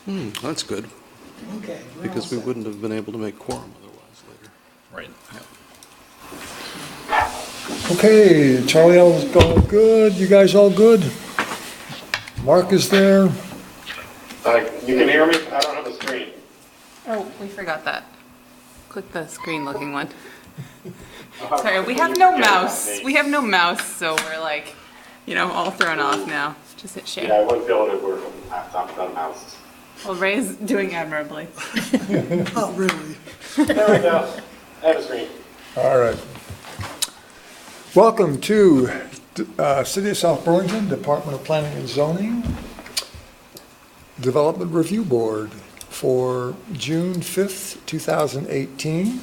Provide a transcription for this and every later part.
That's good, Okay. we're because we all set. wouldn't have been able to make quorum otherwise later. Right. Okay, Charlie L's all good, you guys all good? Mark is there. You can hear me? I don't have a screen. Oh, we forgot that. Click the screen looking one. Sorry, we have no mouse. We have no mouse, so we're like, all thrown off now. Just hit share. Yeah, I wouldn't be able to work on the laptop without a mouse. Well, Ray's doing admirably. Oh, really? There we go. I have a screen. All right. Welcome to City of South Burlington, Department of Planning and Zoning, Development Review Board for June 5th, 2018.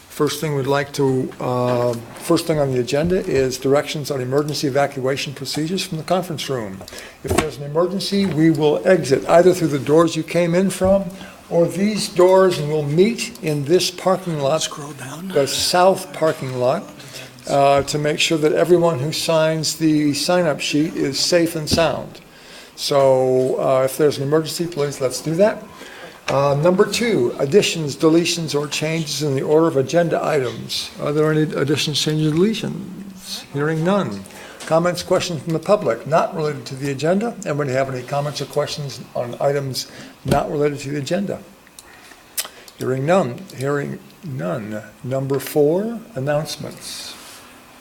First thing on the agenda is directions on emergency evacuation procedures from the conference room. If there's an emergency, we will exit either through the doors you came in from or these doors, and we'll meet in this parking lot. Scroll down. The south parking lot, to make sure that everyone who signs the sign-up sheet is safe and sound. So if there's an emergency, please let's do that. Number 2, additions, deletions, or changes in the order of agenda items. Are there any additions, changes, deletions? Hearing none. Comments, questions from the public not related to the agenda? Anybody have any comments or questions on items not related to the agenda? Hearing none. Number 4, announcements.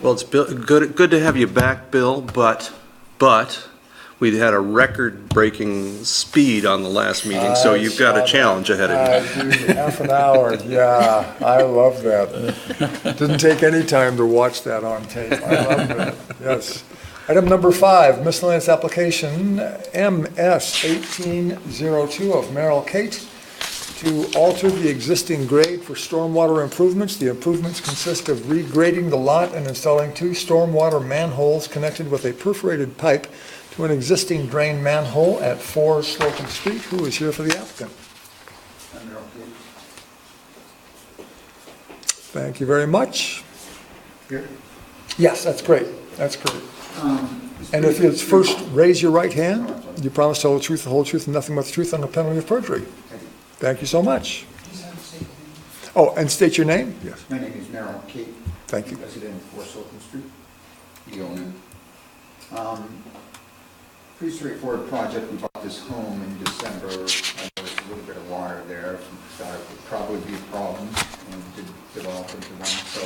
Well, it's good to have you back, Bill, but we had a record-breaking speed on the last meeting, so you've got a challenge ahead of you. Dude, half an hour, yeah, I love that. Didn't take any time to watch that on tape. I love that, yes. Item number 5, miscellaneous application MS 1802 of Merrill Kate to alter the existing grade for stormwater improvements. The improvements consist of regrading the lot and installing 2 stormwater manholes connected with a perforated pipe to an existing drain manhole at 4 Slocum Street. Who is here for the applicant? Thank you very much. Here? Yes, that's great. That's great. And if it's first, raise your right hand. You promise to tell the truth, the whole truth, and nothing but the truth on the penalty of perjury. Thank you so much. Oh, and state your name? Yes. My name is Merrill Kate. Thank you. Resident of 4 Slocum Street. The owner. Pretty straightforward project. We bought this home in December. There was a little bit of water there. Thought it would probably be a problem, and it did develop into one. So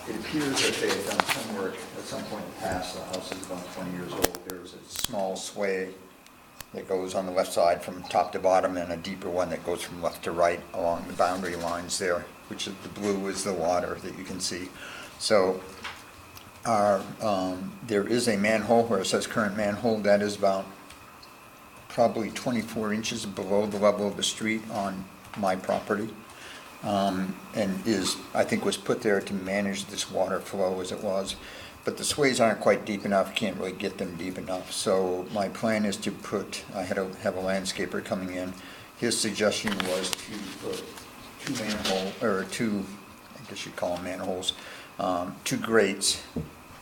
it appears that they had done some work at some point in the past. The house is about 20 years old. There's a small sway that goes on the left side from top to bottom, and a deeper one that goes from left to right along the boundary lines there, which is the blue is the water that you can see. So there is a manhole where it says current manhole that is about probably 24 inches below the level of the street on my property, and I think was put there to manage this water flow as it was. But the sways aren't quite deep enough, can't really get them deep enough. So my plan is to I had to have a landscaper coming in. His suggestion was to put 2 I guess you'd call them manholes, 2 grates,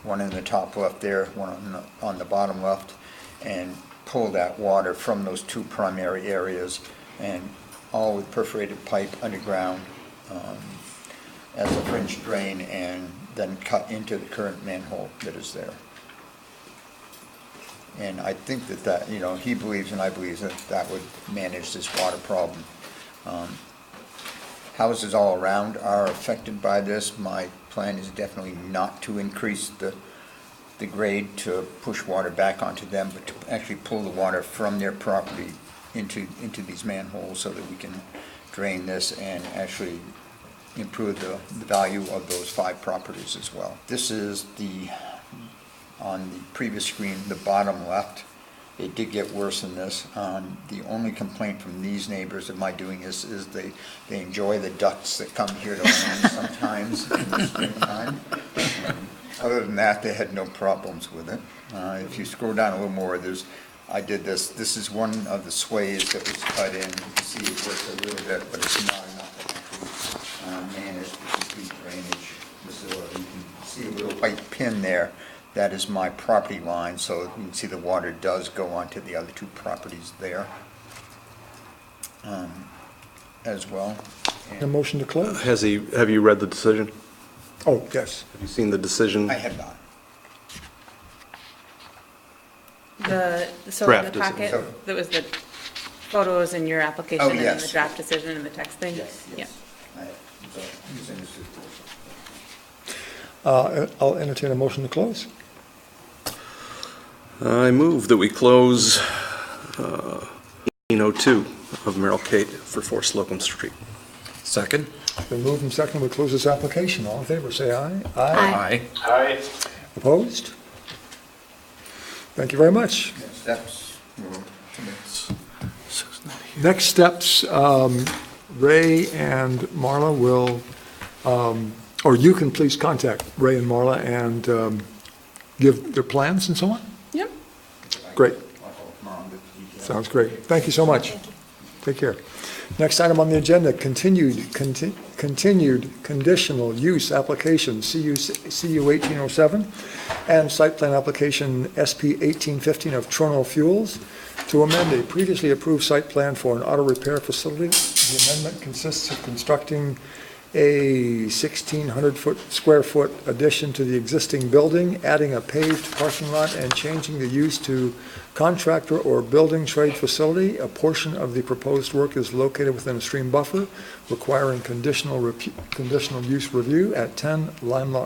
one in the top left there, one on the bottom left, and pull that water from those 2 primary areas, and all with perforated pipe underground as a fringe drain, and then cut into the current manhole that is there. And I think that he believes, and I believe that would manage this water problem. Houses all around are affected by this. My plan is definitely not to increase the grade to push water back onto them, but to actually pull the water from their property into these manholes so that we can drain this and actually improve the value of those 5 properties as well. This is on the previous screen, the bottom left. It did get worse than this. The only complaint from these neighbors of my doing is they enjoy the ducks that come here to land sometimes in the springtime. Other than that, they had no problems with it. If you scroll down a little more, I did this. This is one of the sways that was cut in. You can see it works a little bit, but it's not enough to actually manage the complete drainage facility. You can see a little white pin there that is my property line, so you can see the water does go onto the other two properties there as well. A motion to close? Have you read the decision? Oh, yes. Have you seen the decision? I have not. So in Draft the packet, decision. there was the photos in your application Oh, and then yes. the draft decision and the text thing? Yeah. I'll entertain a motion to close. I move that we close 1802 of Merrill Kate for 4 Slocum Street. Second? Been moved and seconded, we close this application. All in favor, say aye. Aye. Aye. Opposed? Thank you very much. Steps. Next steps, Ray and Marla will, or you can please contact Ray and Marla and give their plans and so on? Yep. Great. Sounds great. Thank you so much. Take care. Next item on the agenda, continued conditional use application, CU 1807, and site plan application SP 1815 of Trono Fuels to amend a previously approved site plan for an auto repair facility. The amendment consists of constructing a 1,600 square foot addition to the existing building, adding a paved parking lot, and changing the use to contractor or building trade facility. A portion of the proposed work is located within a stream buffer, requiring conditional use review at 10 Lime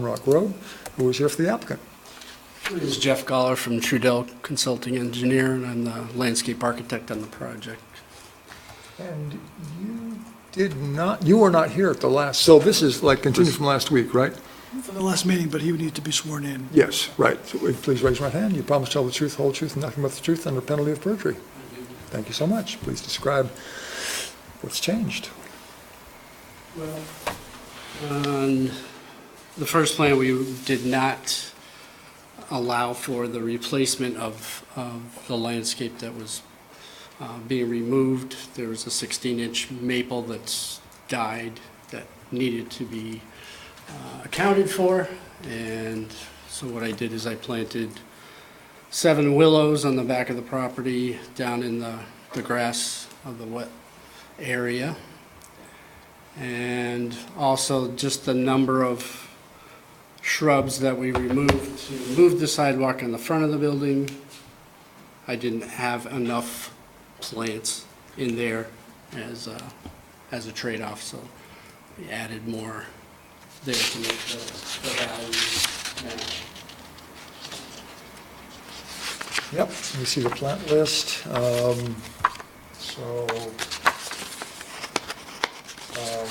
Rock Road. Who is here for the applicant? This is Jeff Goller from Trudell Consulting Engineer, and I'm the landscape architect on the project. And you were not here at the last, so this is like continued from last week, right? For the last meeting, but he would need to be sworn in. Yes, right. So please raise your right hand. You promise to tell the truth, whole truth, and nothing but the truth under penalty of perjury. Thank you so much. Please describe what's changed. Well, on the first plan, we did not allow for the replacement of the landscape that was being removed. There was a 16-inch maple that's died that needed to be accounted for, and so what I did is I planted 7 willows on the back of the property down in the grass of the wet area, and also just the number of shrubs that we removed to move the sidewalk in the front of the building. I didn't have enough plants in there as a trade-off, so we added more there to make the values match. Yep, you see the plant list.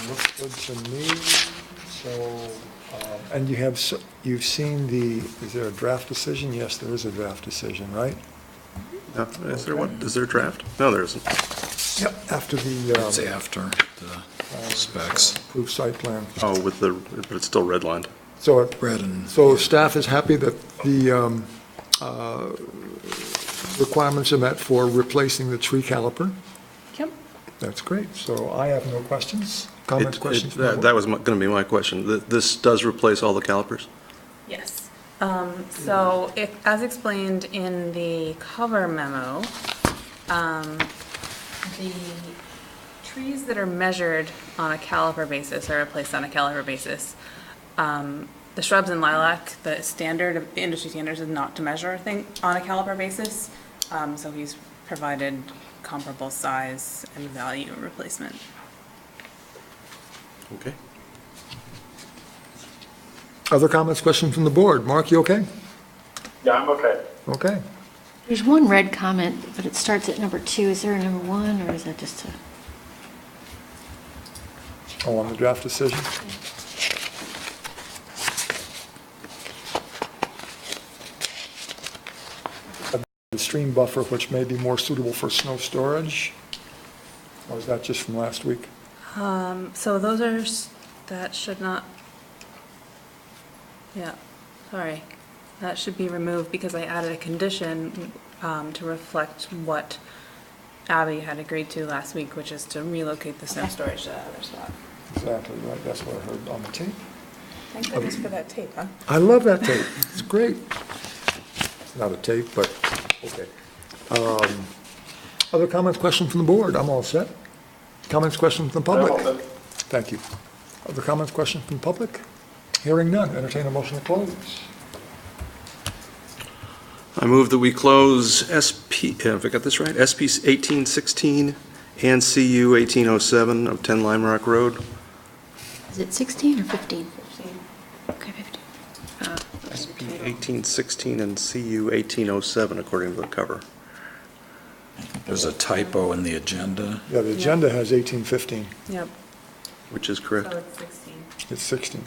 Looks good to me. So, and you've seen is there a draft decision? Yes, there is a draft decision, right? No, is there a draft? No, there isn't. Yep, after It's the after the specs. approved site plan. Oh, but it's still redlined. So Red and. So staff is happy that the requirements are met for replacing the tree caliper. Yep. That's great. So I have no questions, comments, questions? from the board? That was going to be my question. This does replace all the calipers? Yes. So as explained in the cover memo, the trees that are measured on a caliper basis are replaced on a caliper basis. The shrubs and lilac, the industry standards is not to measure a thing on a caliper basis. So he's provided comparable size and value replacement. Okay. Other comments, questions from the board? Mark, you okay? Yeah, I'm okay. Okay. There's one red comment, but it starts at number 2. Is there a number 1, or is that just a? Oh, on the draft decision? The stream buffer, which may be more suitable for snow storage? Or is that just from last week? So that should not, yeah, sorry. That should be removed because I added a condition to reflect what Abby had agreed to last week, which is to relocate the snow storage to that other spot. Exactly, right, that's what I heard on the tape. Thank goodness for that tape, huh? I love that tape. It's great. It's not a tape, but, okay. Other comments, questions from the board? I'm all set. Comments, questions from the public? I'm all set. Thank you. Other comments, questions from the public? Hearing none, entertain a motion to close. I move that we close have I got this right? SP 1816 and CU 1807 of 10 Lime Rock Road. Is it 16 or 15? 15. Okay, 15. SP 1816 and CU 1807 according to the cover. There's a typo in the agenda. Yeah, the agenda has 1815. Yep. Which is correct. So it's 16. It's 16.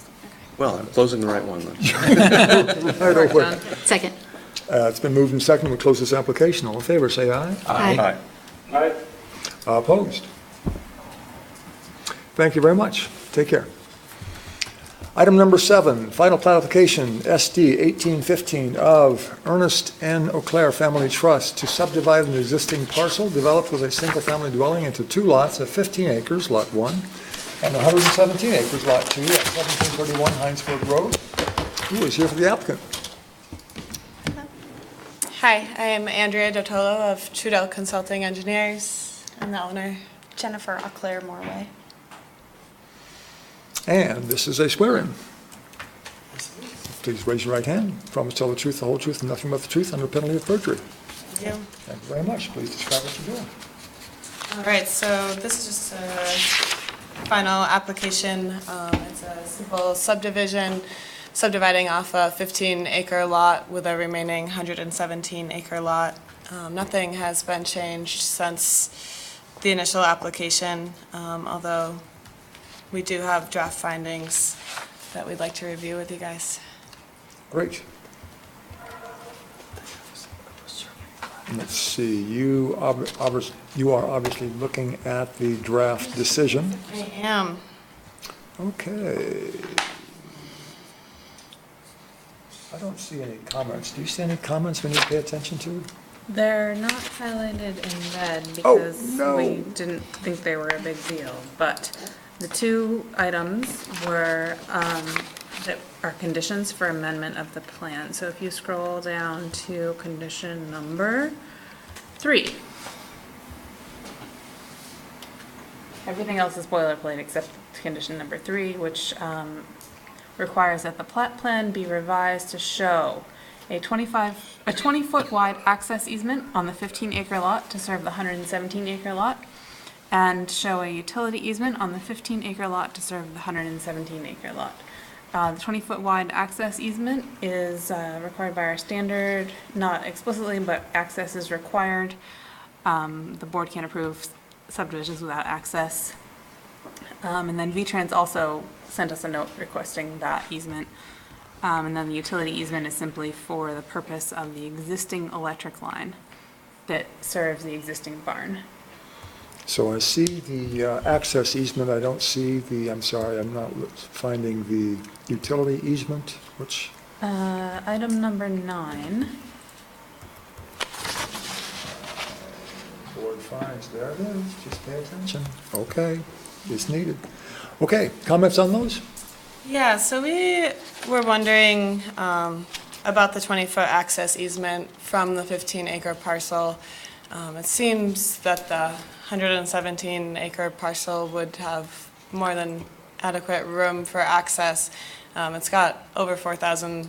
Well, I'm closing the right one then. All right, real quick. Done. Second. It's been moved and seconded. We close this application. All in favor, say aye. Aye. All right. Opposed? Thank you very much. Take care. Item number 7, final plat application, SD 1815 of Ernest N. Auclair Family Trust to subdivide an existing parcel developed with a single-family dwelling into 2 lots of 15 acres, Lot 1, and 117 acres, Lot 2, at 1731 Heinsberg Road. Who is here for the applicant? Hi, I am Andrea Dotolo of Trudell Consulting Engineers. I'm the owner. Jennifer Auclair Morway. And this is a swear-in. Please raise your right hand. Promise to tell the truth, the whole truth, and nothing but the truth under penalty of perjury. Thank you. Thank you very much. Please describe what you're doing. All right, so this is just a final application. It's a simple subdivision, subdividing off a 15-acre lot with a remaining 117-acre lot. Nothing has been changed since the initial application, although we do have draft findings that we'd like to review with you guys. Great. Let's see, you are obviously looking at the draft decision. I am. Okay. I don't see any comments. Do you see any comments we need to pay attention to? They're not highlighted in red Oh, because no. we didn't think they were a big deal, but the 2 items were, that are conditions for amendment of the plan. So if you scroll down to condition number 3. Everything else is boilerplate except condition number 3, which requires that the plat plan be revised to show a 20-foot wide access easement on the 15-acre lot to serve the 117-acre lot, and show a utility easement on the 15-acre lot to serve the 117-acre lot. The 20-foot wide access easement is required by our standard, not explicitly, but access is required. The board can't approve subdivisions without access. And then V-Trans also sent us a note requesting that easement. And then the utility easement is simply for the purpose of the existing electric line that serves the existing barn. So I see the access easement, I don't see the, I'm sorry, I'm not finding the utility easement, which, Item number 9. board finds, there it is, just pay attention. Okay, it's needed. Okay, comments on those? Yeah, so we were wondering about the 20-foot access easement from the 15-acre parcel. It seems that the 117-acre parcel would have more than adequate room for access. It's got over 4,000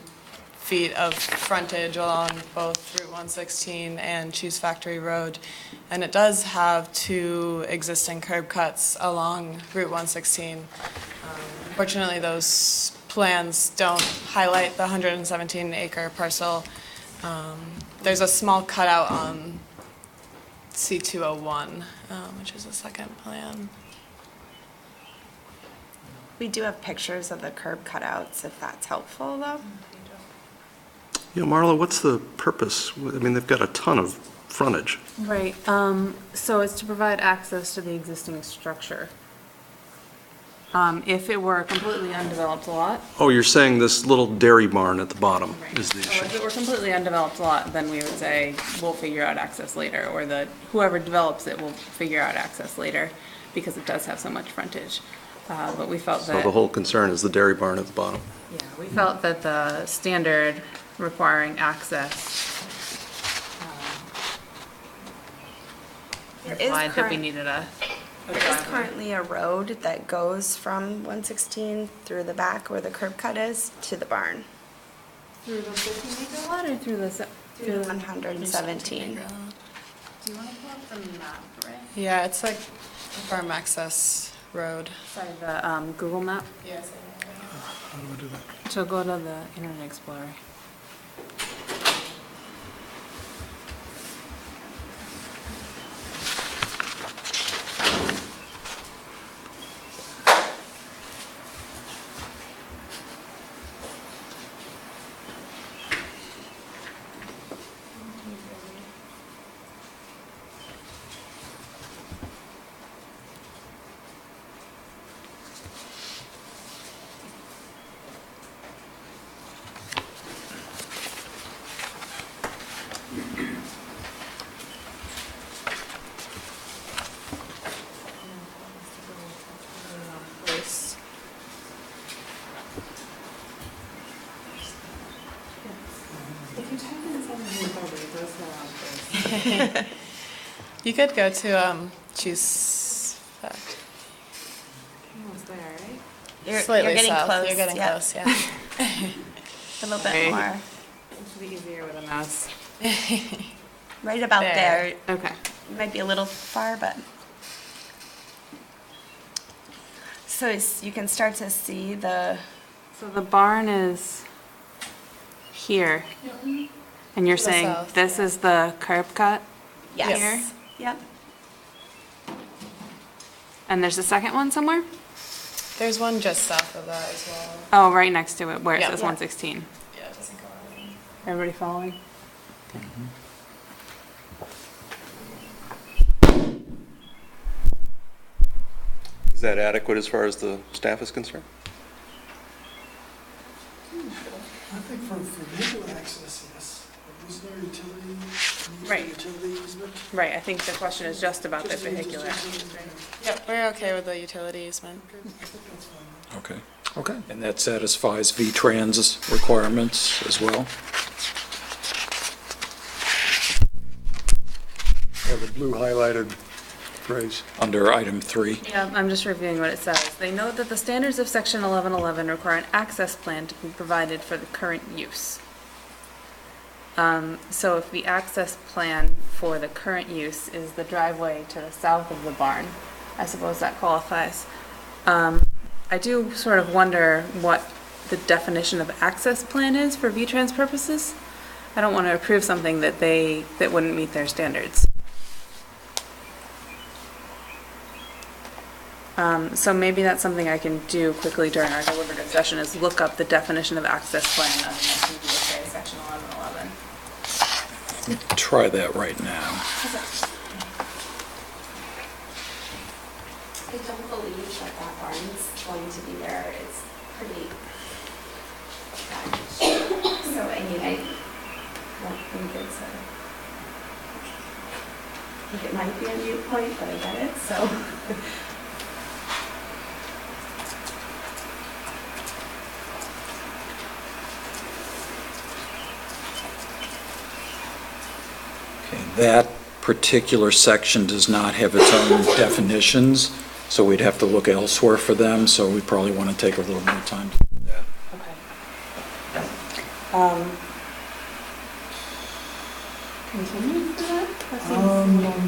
feet of frontage along both Route 116 and Cheese Factory Road, and it does have 2 existing curb cuts along Route 116. Unfortunately, those plans don't highlight the 117-acre parcel. There's a small cutout on C201, which is the second plan. We do have pictures of the curb cutouts, if that's helpful, though. Yeah, Marla, what's the purpose? I mean, they've got a ton of frontage. Right, so it's to provide access to the existing structure. If it were a completely undeveloped lot, Oh, you're saying this little dairy barn at the bottom is the so issue? if it were a completely undeveloped lot, then we would say, we'll figure out access later, or whoever develops it will figure out access later, because it does have so much frontage. But we felt So that. the whole concern is the dairy barn at the bottom. Yeah, we felt that the standard requiring access There is implied that we current- needed a There is driveway. currently a road that goes from 116 through the back where the curb cut is to the barn. Through the 15-acre lot or through the? Through 117. Do you want to pull up the map, right? Yeah, it's like a farm access road. Sorry, the Google map. Yes. How do I do that? So go to the Internet Explorer. Place. You could go to choose fact. Almost there, right? You're Slightly getting south. close. You're getting yeah. close, yeah. A little Sorry. bit more. It should be easier with a mouse. Right about There. there. Okay. It might be a little far, but. So you can start to see the, So the barn is here. And you're To the saying south, this yeah. is the curb cut? yes. Yep. And there's a second one somewhere? There's one just south of that as well. Oh, right next to it, where it Yeah. says Yeah. 116. Yeah, it doesn't go on. Everybody following? Is that adequate as far as the staff is concerned? I think for legal access, yes. Was there utility, Right. utility easement? Right, I think the question is just about the Just the vehicular. utility. Yep, we're okay with the utility easement. Okay, I think that's fine. Okay. Okay. And that satisfies V-Trans requirements as well? Yeah, the blue highlighted phrase. Under item 3? Yeah, I'm just reviewing what it says. They note that the standards of section 1111 require an access plan to be provided for the current use. So if the access plan for the current use is the driveway to the south of the barn, I suppose that qualifies. I do sort of wonder what the definition of access plan is for V-Trans purposes. I don't want to approve something that wouldn't meet their standards. So maybe that's something I can do quickly during our deliberative session, is look up the definition of access plan under the PVSA section 1111. Try that right now. I don't believe that barn's going to be there. It's pretty. So, I mean, I don't think it's a. I think it might be a mute point, but I get it, so. Okay, that particular section does not have its own definitions, so we'd have to look elsewhere for them, so we probably want to take a little more time to do that. Okay. Continue for that?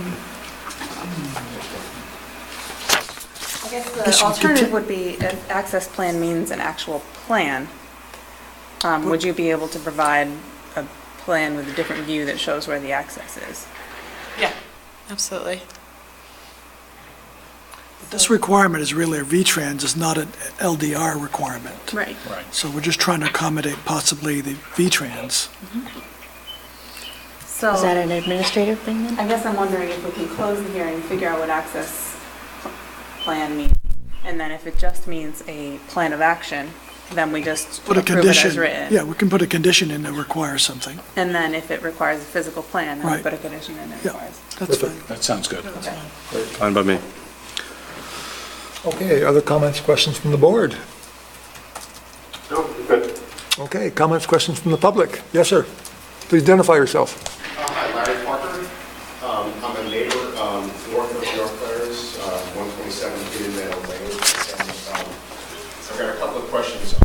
I guess Guess the we could alternative ta- would be if access plan means an actual plan. Would you be able to provide a plan with a different view that shows where the access is? Yeah, absolutely. This requirement is really a V-Trans, it's not an LDR requirement. Right. So we're just trying to accommodate possibly the V-Trans. So. Is that an administrative thing then? I guess I'm wondering if we can close the hearing, figure out what access plan means, and then if it just means a plan of action, then we just Put a approve it as condition, written. yeah, we can put a condition in that requires something. And then if it requires a physical plan, then we Right. put a condition in that Yeah. requires. That's fine. That sounds good. Okay. Fine by me. Okay, other comments, questions from the board? No, good. Okay, comments, questions from the public? Yes, sir. Please identify yourself. Hi, Larry Parker. I'm a neighbor north of York Clares, 127 Hidden Meadow Lane. And I've got a couple of questions.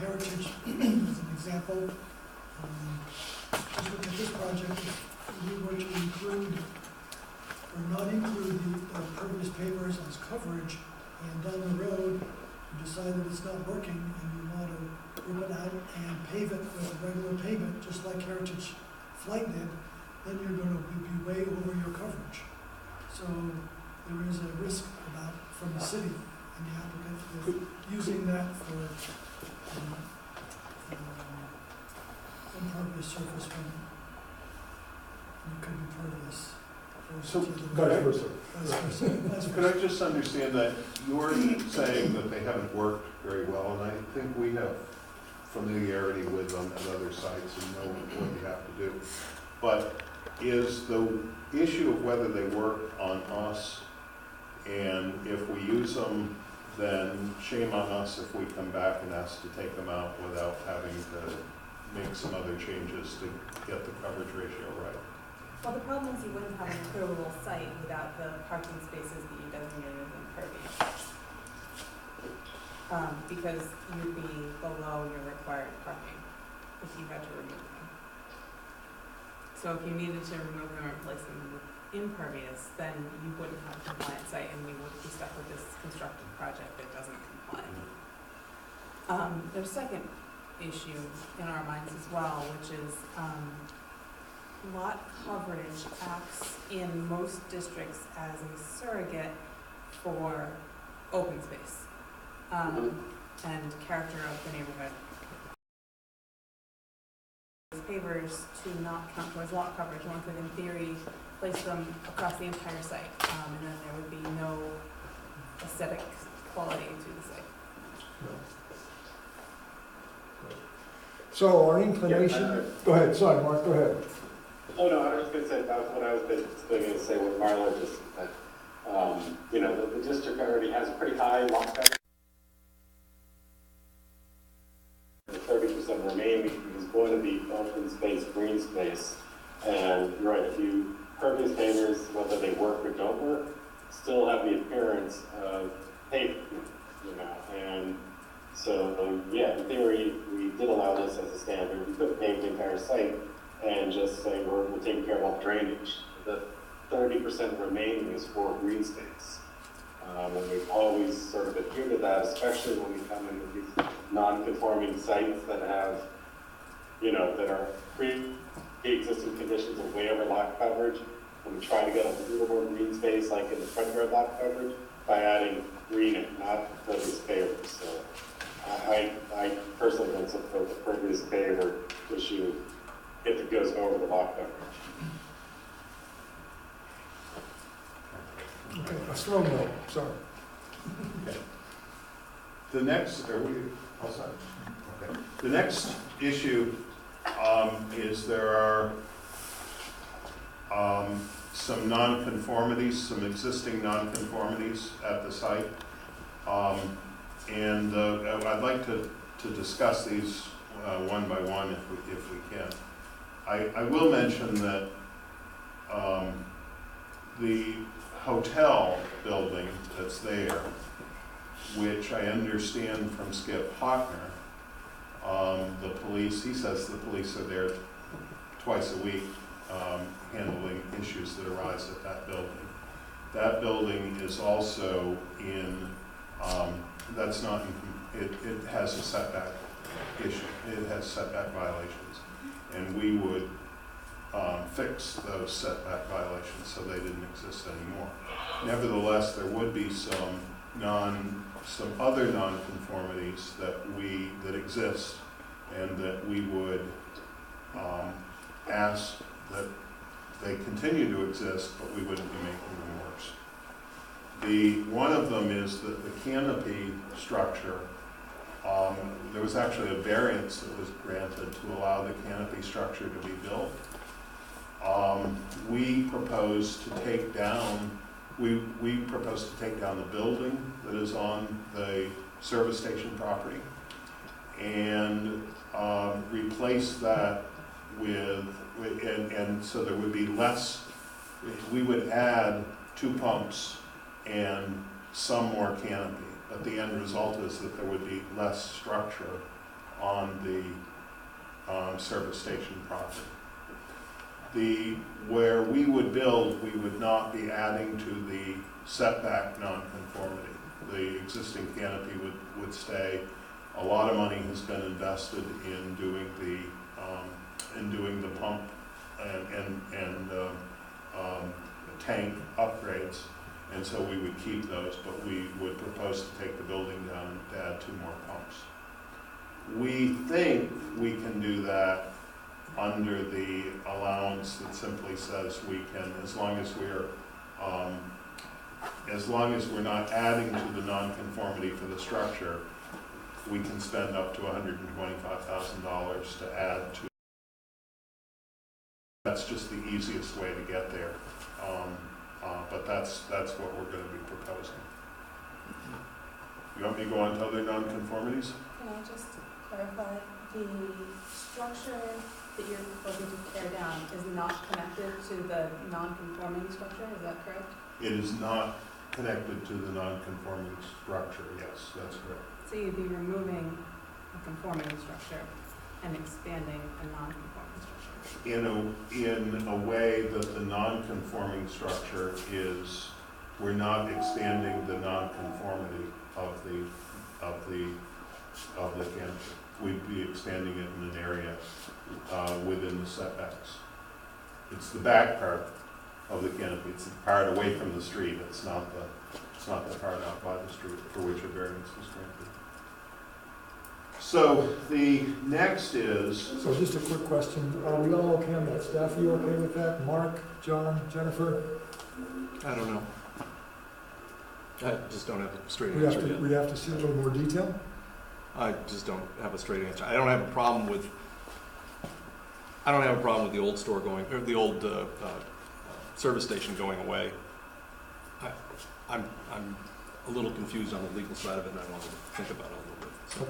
Heritage as an example. Just looking at this project, if we were to include or not include the pervious pavers as coverage, and down the road, you decide that it's not working and you want to rip it out and pave it with regular pavement, just like Heritage Flight did, then you're going to be way over your coverage. So there is a risk from the city and the applicant with using that for impervious surface when you could be pervious. So, Vice versa. could I just understand that you're saying that they haven't worked very well, and I think we have familiarity with them at other sites and know what you have to do. But is the issue of whether they work on us, and if we use them, then shame on us if we come back and ask to take them out without having to make some other changes to get the coverage ratio right? Well, the problem is you wouldn't have an improvable site without the parking spaces that you designated as impervious. Because you'd be below your required parking if you had to remove them. So if you needed to remove them or replace them with impervious, then you wouldn't have a compliant site and we would be stuck with this constructed project that doesn't comply. There's a second issue in our minds as well, which is lot coverage acts in most districts as a surrogate for open space and character of the neighborhood. Pavers to not count towards lot coverage. One could, in theory, place them across the entire site, and then there would be no aesthetic quality to the site. So our inclination, go ahead, sorry, Mark, go ahead. Oh, no, I was going to say, that's what I was going to say with Marla, just that, you know, the district already has a pretty high lot coverage. The 30% remaining is going to be open space, green space. And you're right, if you pervious pavers, whether they work or don't work, still have the appearance of pavement, you know. And so, yeah, in theory, we did allow this as a standard. We could pave the entire site and just say we're taking care of all drainage. The 30% remaining is for green space. And we've always sort of adhered to that, especially when we come in with these non-conforming sites that have, you know, that are pre-existing conditions of way over lot coverage. And we try to get a little more green space, like in the front yard lot coverage, by adding green and not pervious pavers. So I personally don't support the pervious paver issue if it goes over the lot coverage. Okay, a strong no, sorry. Okay. The next, are we, oh, sorry. Okay. The next issue is there are some nonconformities, some existing nonconformities at the site. And I'd like to discuss these one by one if we can. I will mention that the hotel building that's there, which I understand from Skip Hockner, the police, he says the police are there twice a week handling issues that arise at that building. That building is also in, that's not, it has a setback issue. It has setback violations. And we would fix those setback violations so they didn't exist anymore. Nevertheless, there would be some other nonconformities that exist and that we would ask that they continue to exist, but we wouldn't be making them worse. One of them is that the canopy structure, there was actually a variance that was granted to allow the canopy structure to be built. We propose to take down the building that is on the service station property and replace that with, and so there would be less, we would add 2 pumps and some more canopy, but the end result is that there would be less structure on the service station property. Where we would build, we would not be adding to the setback nonconformity. The existing canopy would stay. A lot of money has been invested in doing the pump and tank upgrades, and so we would keep those, but we would propose to take the building down to add 2 more pumps. We think we can do that under the allowance that simply says we can, as long as we're not adding to the nonconformity for the structure, we can spend up to $125,000 to add to. That's just the easiest way to get there, but that's what we're going to be proposing. You want me to go on to other nonconformities? Can I just clarify, the structure that you're proposing to tear down is not connected to the non-conforming structure, is that correct? It is not connected to the non-conforming structure, yes, that's correct. So you'd be removing a conforming structure and expanding a non-conforming structure? In a way that the non-conforming structure is, we're not expanding the non-conformity of the canopy. We'd be expanding it in an area within the setbacks. It's the back part of the canopy. It's the part away from the street. It's not the part out by the street for which a variance was granted. So the next is. So just a quick question. Are we all okay on that? Staff, are you okay with that? Mark, John, Jennifer? I don't know. I just don't have a straight We answer yet. we have to see a little more detail? I just don't have a straight answer. I don't have a problem with the old store going, or the old service station going away. I'm a little confused on the legal side of it, and I want to think about it a little bit. So,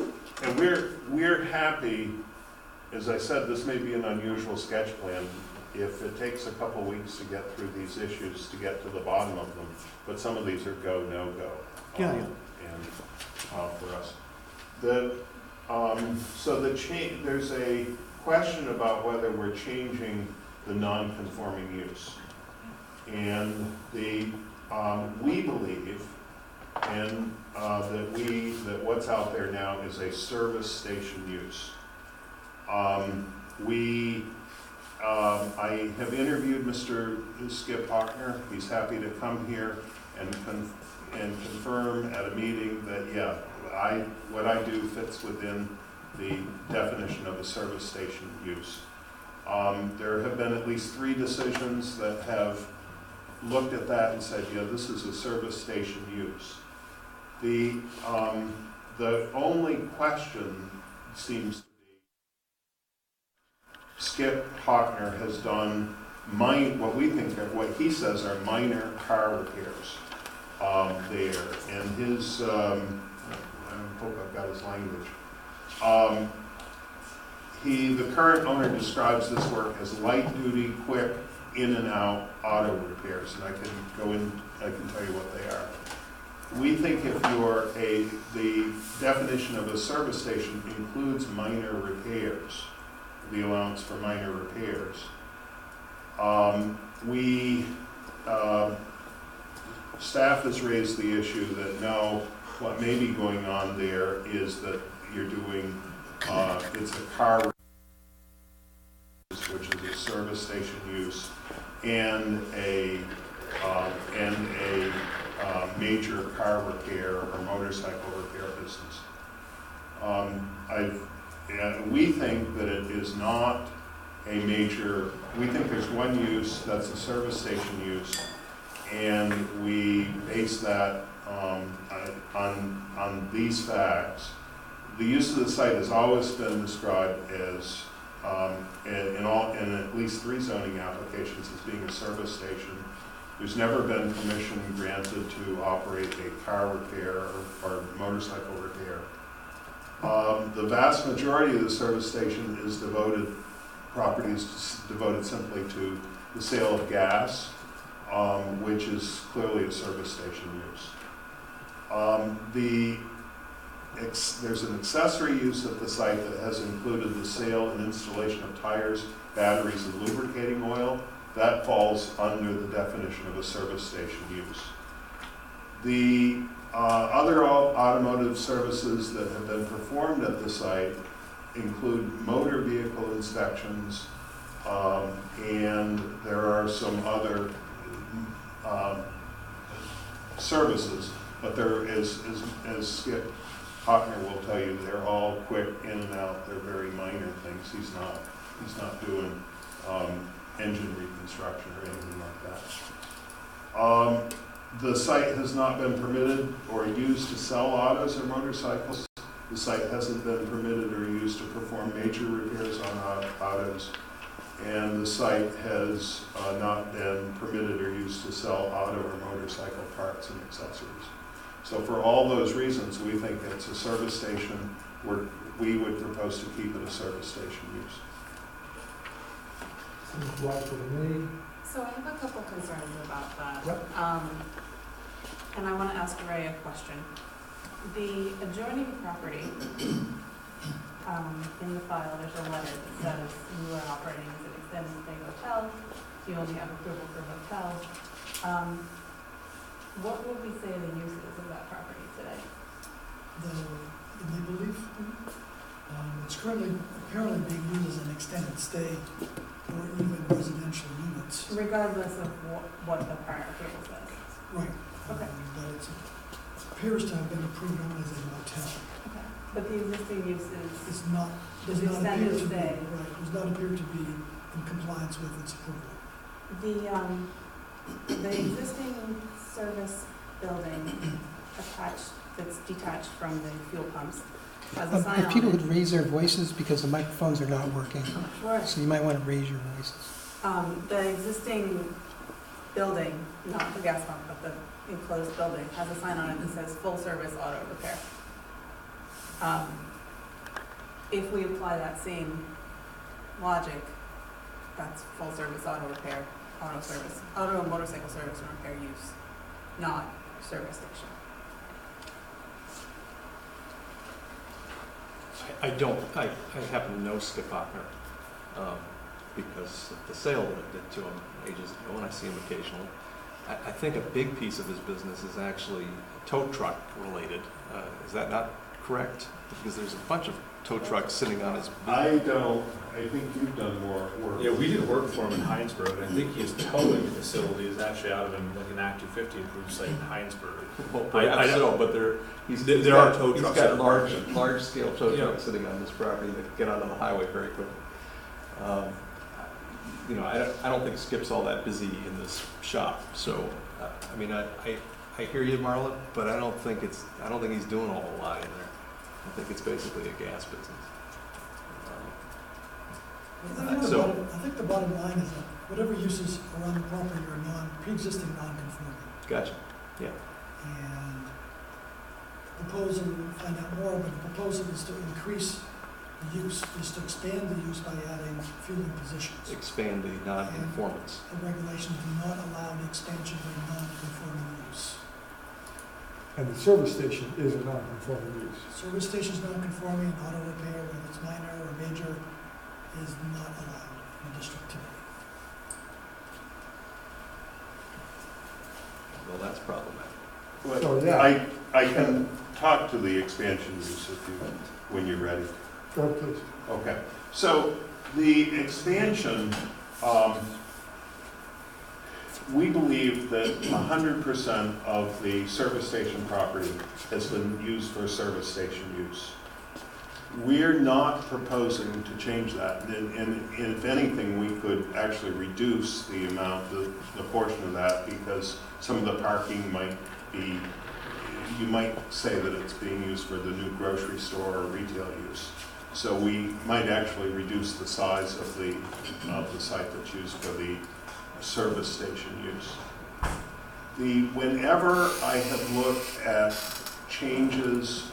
Okay. And we're happy, as I said, this may be an unusual sketch plan. If it takes a couple weeks to get through these issues, to get to the bottom of them, but some of these are go, no go. Yeah. And for us. So there's a question about whether we're changing the non-conforming use. And we believe that what's out there now is a service station use. I have interviewed Mr. Skip Hockner. He's happy to come here and confirm at a meeting that, yeah, what I do fits within the definition of a service station use. There have been at least 3 decisions that have looked at that and said, yeah, this is a service station use. The only question seems to be, Skip Hockner has done what he says are minor car repairs there, and his, I hope I've got his language. The current owner describes this work as light-duty, quick, in and out auto repairs, and I can tell you what they are. We think if the definition of a service station includes minor repairs, the allowance for minor repairs, staff has raised the issue that no, what may be going on there is that you're doing, it's a car, which is a service station use, and a major car repair or motorcycle repair business. We think that it is not a major, we think there's one use that's a service station use, and we base that on these facts. The use of the site has always been described as, in at least 3 zoning applications, as being a service station. There's never been permission granted to operate a car repair or motorcycle repair. The vast majority of the service station is properties devoted simply to the sale of gas, which is clearly a service station use. there's an accessory use at the site that has included the sale and installation of tires, batteries, and lubricating oil. That falls under the definition of a service station use. The other automotive services that have been performed at the site include motor vehicle inspections, and there are some other services, but there is, as Skip Hockner will tell you, they're all quick in and out. They're very minor things. He's not doing engine reconstruction or anything like that. The site has not been permitted or used to sell autos or motorcycles. The site hasn't been permitted or used to perform major repairs on autos. And the site has not been permitted or used to sell auto or motorcycle parts and accessories. So for all those reasons, we think it's a service station where we would propose to keep it a service station use. Seems logical to me. So I have a couple concerns about that. Yep. And I want to ask Ray a question. The adjoining property, in the file, there's a letter that says you are operating as an extended stay hotel. You only have approval for hotels. What would we say the uses of that property today? The Maple Leaf, it's currently apparently being used as an extended stay or even residential units. Regardless of what the prior approval says. Right. Okay. But it appears to have been approved only as a motel. Okay. But the existing use It's not, does is not appear extended to be, stay. right, does not appear to be in compliance with its approval. The existing service building attached, that's detached from the fuel pumps, has a sign If people on could raise their voices because the microphones are not working, it. so you might want to raise your voices. The existing building, not the gas pump, but the enclosed building, has a sign on it that says full service auto repair. If we apply that same logic, that's full service auto repair, auto and motorcycle service and repair use, not service station. I happen to know Skip Hockner, because of the sale that I did to him ages ago, and I see him occasionally. I think a big piece of his business is actually tow truck related. Is that not correct? Because there's a bunch of tow trucks sitting on his. I think you've done more work. Yeah, we did work for him in Heinsberg. I think his towing facility is actually out of an Act 250 approved site in Heinsberg. Well, perhaps so, but there are tow trucks. He's got large scale tow trucks sitting on this property that get onto the highway very quickly. I don't think Skip's all that busy in this shop. So, I mean, I hear you, Marla, but I don't think he's doing a whole lot in there. I think it's basically a gas business. I think the bottom line is that whatever uses are on the property are pre-existing non-conforming. Gotcha. Yeah. And the proposal, we'll find out more, but the proposal is to increase the use, is to expand the use by adding fueling positions. Expand the non-conformance. The regulations do not allow the expansion of a non-conforming use. And the service station is a non-conforming use. Service station's non-conforming, auto repair, whether it's minor or major, is not allowed in the district today. Well, that's problematic. But So, yeah. I can talk to the expansion use when you're ready. Go ahead, please. Okay, so the expansion, we believe that 100% of the service station property has been used for service station use. We're not proposing to change that, and if anything, we could actually reduce the amount, the portion of that, because some of the parking might be, you might say that it's being used for the new grocery store or retail use. So we might actually reduce the size of the site that's used for the service station use. Whenever I have looked at changes,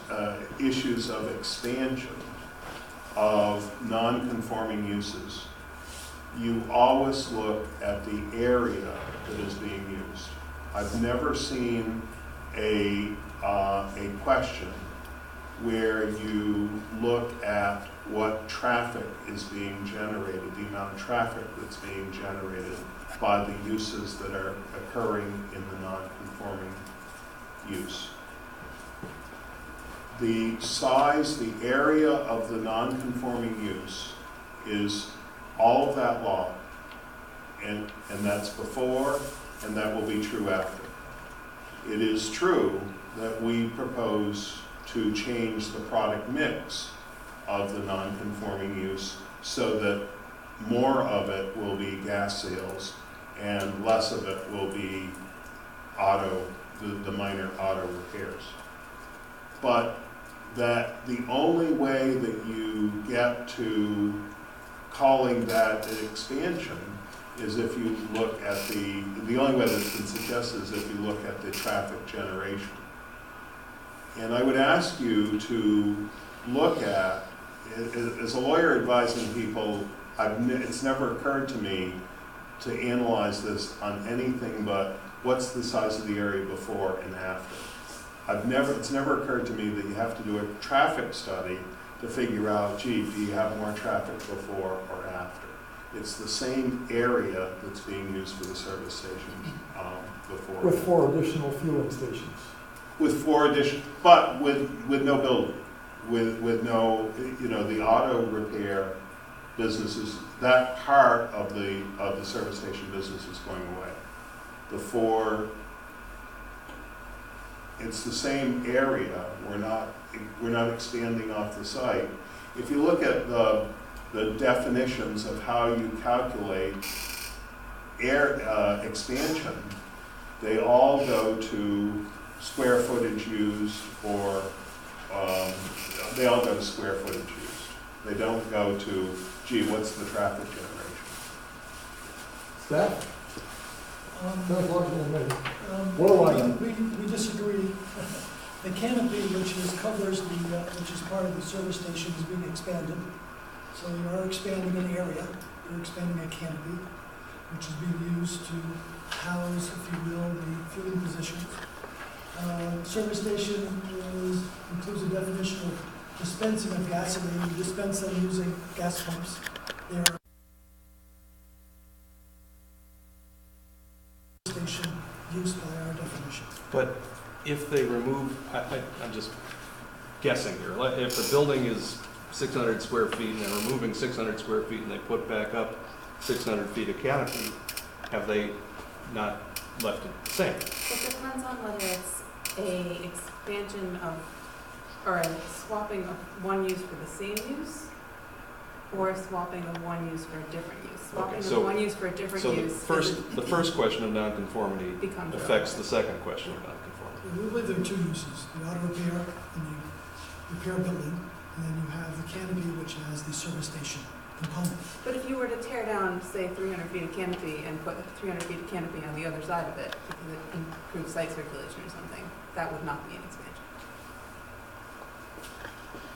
issues of expansion of non-conforming uses, you always look at the area that is being used. I've never seen a question where you look at what traffic is being generated, the amount of traffic that's being generated by the uses that are occurring in the non-conforming use. The size, the area of the non-conforming use is all of that law, and that's before, and that will be true after. It is true that we propose to change the product mix of the non-conforming use so that more of it will be gas sales and less of it will be the minor auto repairs. But that the only way that you get to calling that an expansion is if you look at the only way that's been suggested is if you look at the traffic generation. And I would ask you to look at, as a lawyer advising people, it's never occurred to me to analyze this on anything but what's the size of the area before and after. It's never occurred to me that you have to do a traffic study to figure out, gee, do you have more traffic before or after? It's the same area that's being used for the service station before. With 4 additional fueling stations. With 4 additional, but with no building, with no, the auto repair businesses, that part of the service station business is going away. It's the same area. We're not expanding off the site. If you look at the definitions of how you calculate expansion, they all go to square footage used, or they all go to square footage used. They don't go to, gee, what's the traffic generation? Staff? We disagree. The canopy, which covers which is part of the service station, is being expanded. So you are expanding an area, you're expanding a canopy, which is being used to house, if you will, the fueling positions. Service station includes a definition of dispensing of gasoline. You dispense them using gas pumps. They are station used by our definition. But if they remove, I'm just guessing here, if the building is 600 square feet and they're removing 600 square feet and they put back up 600 feet of canopy, have they not left it the same? It depends on whether it's a expansion of, or a swapping of one use for the same use, or a swapping of one use for a different use. Swapping of one use for a different use. So the first question of nonconformity affects the second question of nonconformity. We believe there are 2 uses, the auto repair and the repair building, and then you have the canopy, which has the service station component. But if you were to tear down, say, 300 feet of canopy and put 300 feet of canopy on the other side of it, because it improves site circulation or something, that would not be an expansion.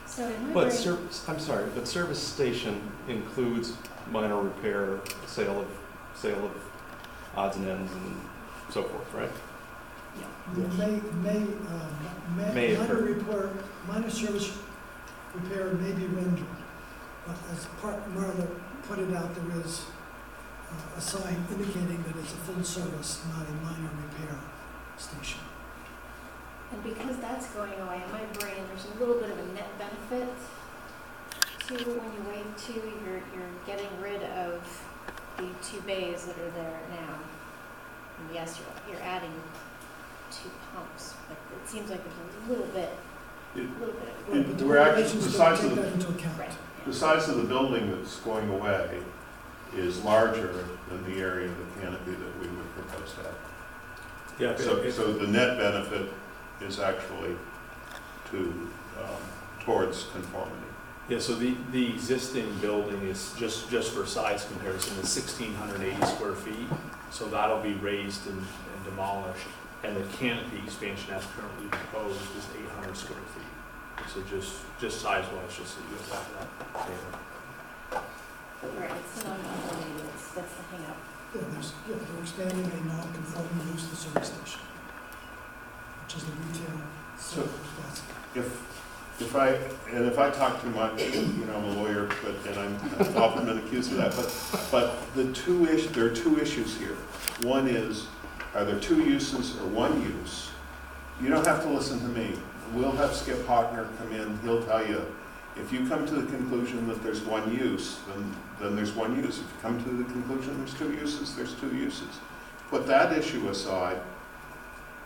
So I'm sorry, but service station includes minor repair, sale of odds and ends and so forth, right? Minor service repair may be rendered, but as Marla put it out, there is a sign indicating that it's a full service, not a minor repair station. And because that's going away, in my brain, there's a little bit of a net benefit to when you wave 2, you're getting rid of the 2 bays that are there now. And yes, you're adding 2 pumps, but it seems like there's a little bit We're actually, the size of the building that's going away is larger than the area of the canopy that we would propose to have. Yeah. So the net benefit is actually towards conformity. Yeah, so the existing building is, just for size comparison, is 1,680 square feet. So that'll be raised and demolished. And the canopy expansion as currently proposed is 800 square feet. So just size-wise, just so you have that data. right. It's not that's the hang up. They're expanding a non-conforming use of the service station, which is the retail. So if if I talk too much, you know, I'm a lawyer, and I'm often been accused of that, but there are two issues here. One is, are there two uses or one use? You don't have to listen to me. We'll have Skip Hockner come in, he'll tell you, if you come to the conclusion that there's one use, then there's one use. If you come to the conclusion there's two uses, there's two uses. Put that issue aside,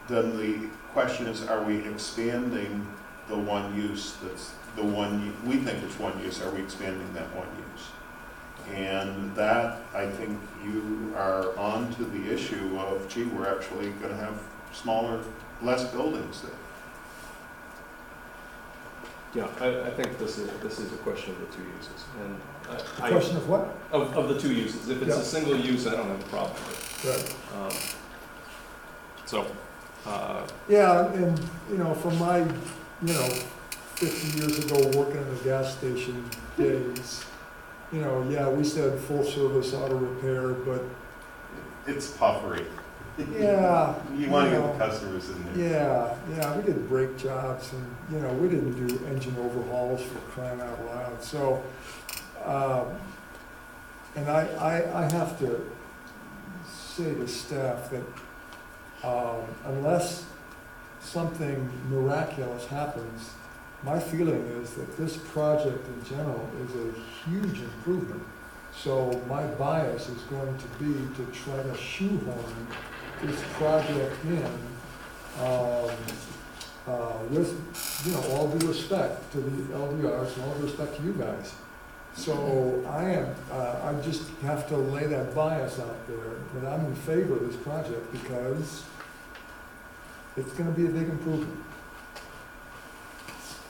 then the question is, are we expanding the one use that's the one, we think it's one use, are we expanding that one use? And that, I think you are on to the issue of, gee, we're actually going to have smaller, less buildings there. Yeah, I think this is a question of the two uses, and A question of what? Of the two uses. If it's Yeah. a single use, I don't have a problem with Right. it. So, Yeah, and, you know, from my, 50 years ago working in the gas station days, yeah, we said full service auto repair, but It's puffery. yeah. You want to get the customers in there. Yeah, we did brake jobs and, we didn't do engine overhauls for crying out loud. So, and I have to say to staff that unless something miraculous happens, my feeling is that this project in general is a huge improvement. So my bias is going to be to try to shoehorn this project in with, all due respect to the LDRs and all due respect to you guys. So I just have to lay that bias out there, that I'm in favor of this project because it's gonna be a big improvement.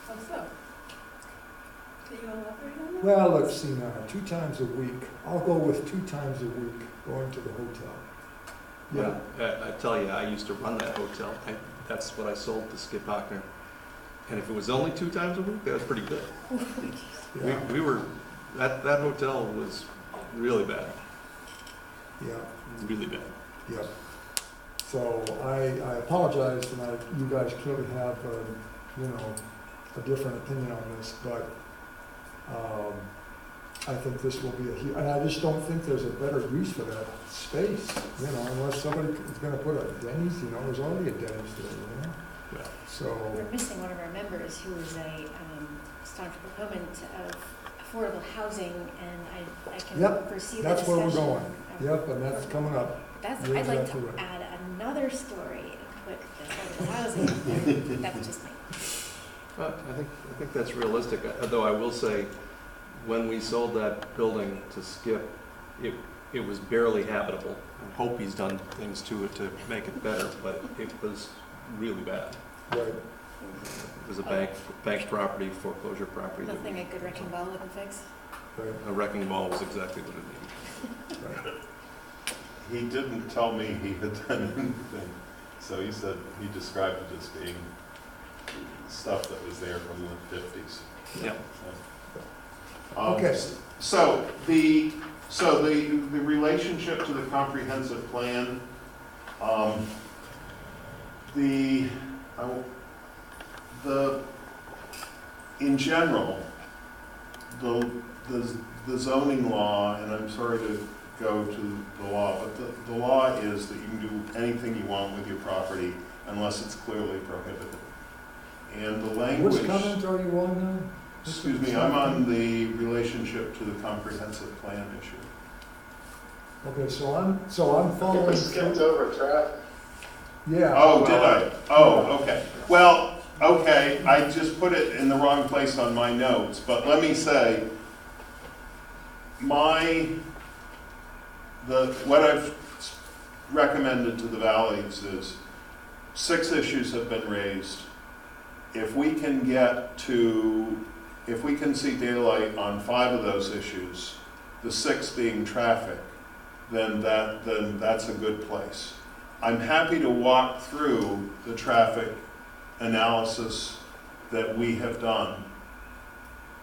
How so? Can you elaborate on that? Well, let's see now, 2 times a week. I'll go with 2 times a week going to the hotel. Yeah. I tell you, I used to run that hotel. That's what I sold to Skip Hockner. And if it was only 2 times a week, that was pretty good. Yeah. We were, that hotel was really bad, Yeah. really bad. Yeah. So I apologize, and you guys clearly have, a different opinion on this, but I think this will be and I just don't think there's a better use for that space, unless somebody is gonna put a Denny's, there's already a Denny's there, Yeah. So, We're missing one of our members who is a staunch proponent of affordable housing, and I can Yep, foresee the that's where we're discussion going. of- Yep, and that's coming up. That's, You're I'd like exactly to right. add another story with the affordable housing. That's just me. I think that's realistic, although I will say, when we sold that building to Skip, it was barely habitable. I hope he's done things to it to make it better, but it was really bad. Right. It was a bank property, foreclosure property. that Nothing a good wrecking ball wouldn't fix. Right. A wrecking ball was exactly what it needed. Right. He didn't tell me he had done anything, so he said, he described it as being stuff that was there from the 50s. Yeah. Okay. So the relationship to the comprehensive plan, in general, the zoning law, and I'm sorry to go to the law, but the law is that you can do anything you want with your property unless it's clearly prohibited. And the language. Which comment are you on now? Excuse me, I'm on the relationship to the comprehensive plan issue. Okay, so I'm following. We skipped over traffic. Yeah. Oh, did I? Oh, okay. Well, okay, I just put it in the wrong place on my notes, but let me say, what I've recommended to the Valleys is 6 issues have been raised. If we can see daylight on 5 of those issues, the 6th being traffic, then that's a good place. I'm happy to walk through the traffic analysis that we have done.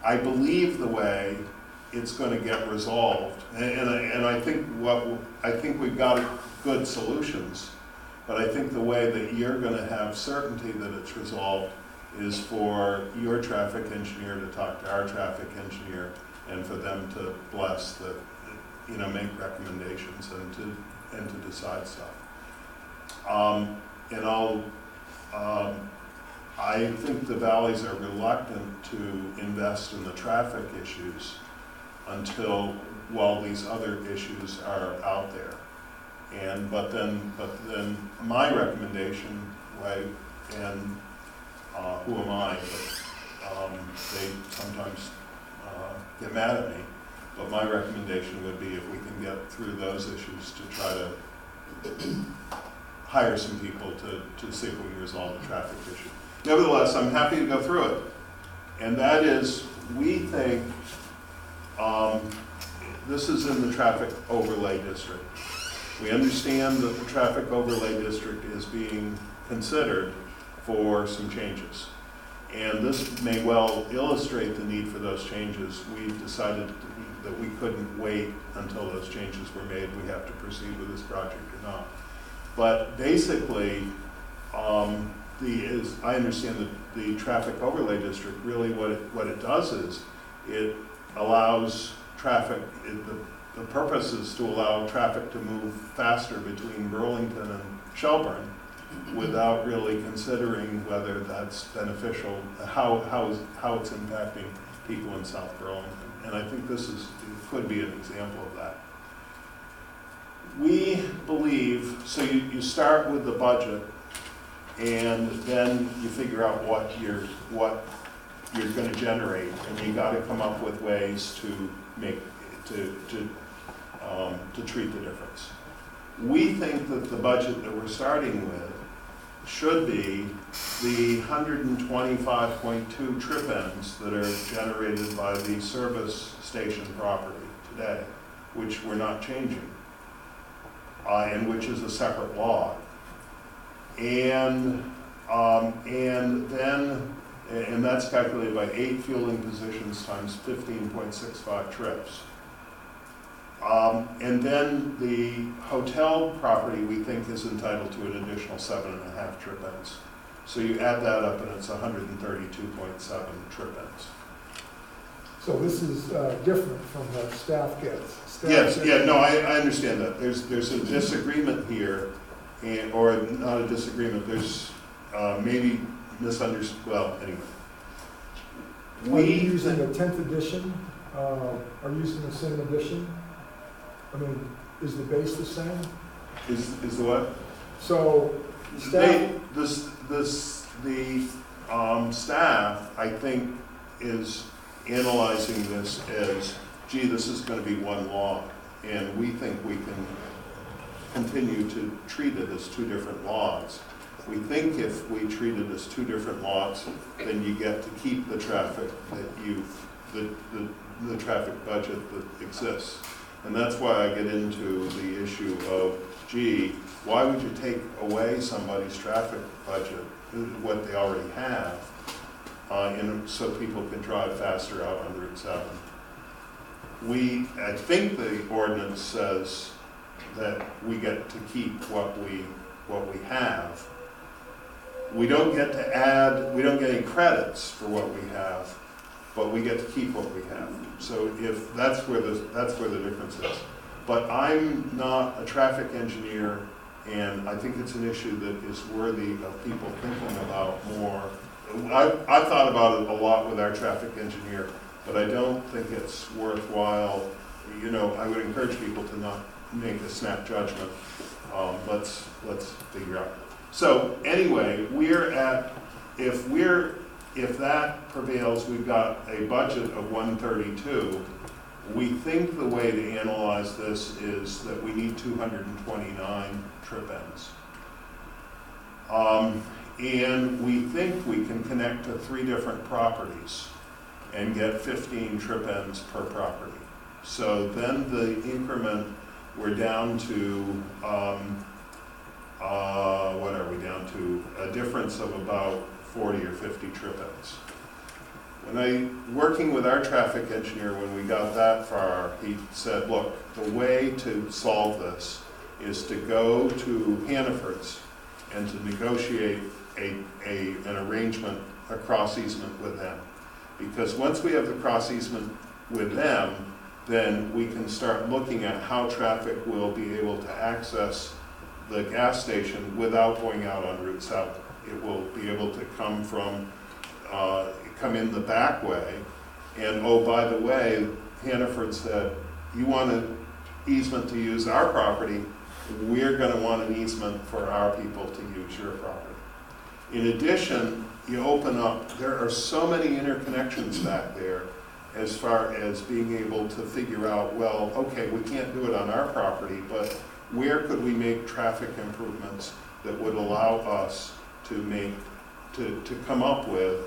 I believe the way it's going to get resolved, and I think we've got good solutions, but I think the way that you're going to have certainty that it's resolved is for your traffic engineer to talk to our traffic engineer and for them to bless the, you know, make recommendations and to decide stuff. And I think the valleys are reluctant to invest in the traffic issues while these other issues are out there. But then my recommendation, right, and who am I, but they sometimes get mad at me, but my recommendation would be if we can get through those issues to try to hire some people to see if we can resolve the traffic issue. Nevertheless, I'm happy to go through it. And that is, we think, this is in the traffic overlay district. We understand that the traffic overlay district is being considered for some changes. And this may well illustrate the need for those changes. We've decided that we couldn't wait until those changes were made. We have to proceed with this project or not. But basically, as I understand that the traffic overlay district, really what it does is it allows traffic, the purpose is to allow traffic to move faster between Burlington and Shelburne without really considering whether that's beneficial, how it's impacting people in South Burlington. And I think this could be an example of that. We believe, so you start with the budget, and then you figure out what you're going to generate, and you got to come up with ways to treat the difference. We think that the budget that we're starting with should be the 125.2 trip ends that are generated by the service station property today, which we're not changing, and which is a separate law. And that's calculated by 8 fueling positions times 15.65 trips. And then the hotel property, we think, is entitled to an additional 7.5 trip ends. So you add that up and it's 132.7 trip ends. So this is different from what staff gets. Yes, yeah, no, I understand that. There's a disagreement here, or not a disagreement, there's maybe misunderstood, well, anyway. Are you using a 10th edition? Are you using the same edition? I mean, is the base the same? Is the what? So, staff... The staff, I think, is analyzing this as, gee, this is going to be one law, and we think we can continue to treat it as 2 different laws. We think if we treat it as 2 different laws, then you get to keep the traffic that the traffic budget that exists. And that's why I get into the issue of, gee, why would you take away somebody's traffic budget, what they already have, so people can drive faster out on Route 7? I think the ordinance says that we get to keep what we have. We don't get to add, we don't get any credits for what we have, but we get to keep what we have. So if that's where the difference is. But I'm not a traffic engineer, and I think it's an issue that is worthy of people thinking about more. I've thought about it a lot with our traffic engineer, but I don't think it's worthwhile. You know, I would encourage people to not make a snap judgment. Let's figure out. So anyway, if that prevails, we've got a budget of 132. We think the way to analyze this is that we need 229 trip ends. And we think we can connect to 3 different properties and get 15 trip ends per property. So then the increment, we're down to, what are we down to? A difference of about 40 or 50 trip ends. Working with our traffic engineer, when we got that far, he said, look, the way to solve this is to go to Hannaford's and to negotiate an arrangement a cross easement with them. Because once we have the cross easement with them, then we can start looking at how traffic will be able to access the gas station without going out on Route 7. It will be able to come in the back way. And oh, by the way, Hannaford said, you want an easement to use our property, we're going to want an easement for our people to use your property. In addition, you open up, there are so many interconnections back there as far as being able to figure out, well, okay, we can't do it on our property, but where could we make traffic improvements that would allow us to come up with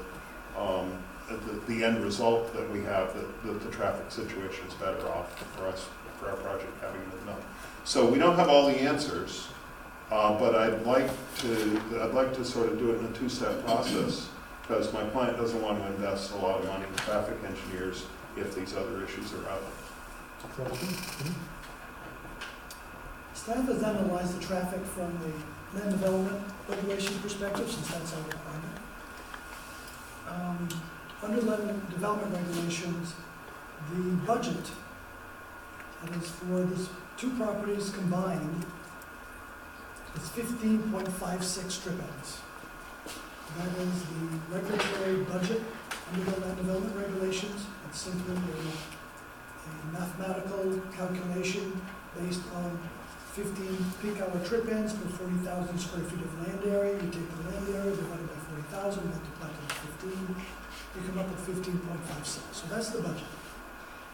the end result that we have, that the traffic situation is better off for us, for our project having been done. So we don't have all the answers, but I'd like to sort of do it in a two-step process, because my client doesn't want to invest a lot of money in traffic engineers if these other issues are out. Staff has analyzed the traffic from the land development regulation perspective, since that's our requirement. Under land development regulations, the budget, that is for these two properties combined, is 15.56 strip ends. That is the regulatory budget under the land development regulations. It's simply a mathematical calculation based on 15 peak hour trip ends per 40,000 square feet of land area. You take the land area divided by 40,000, multiply times 15, you come up with 15.56. So that's the budget.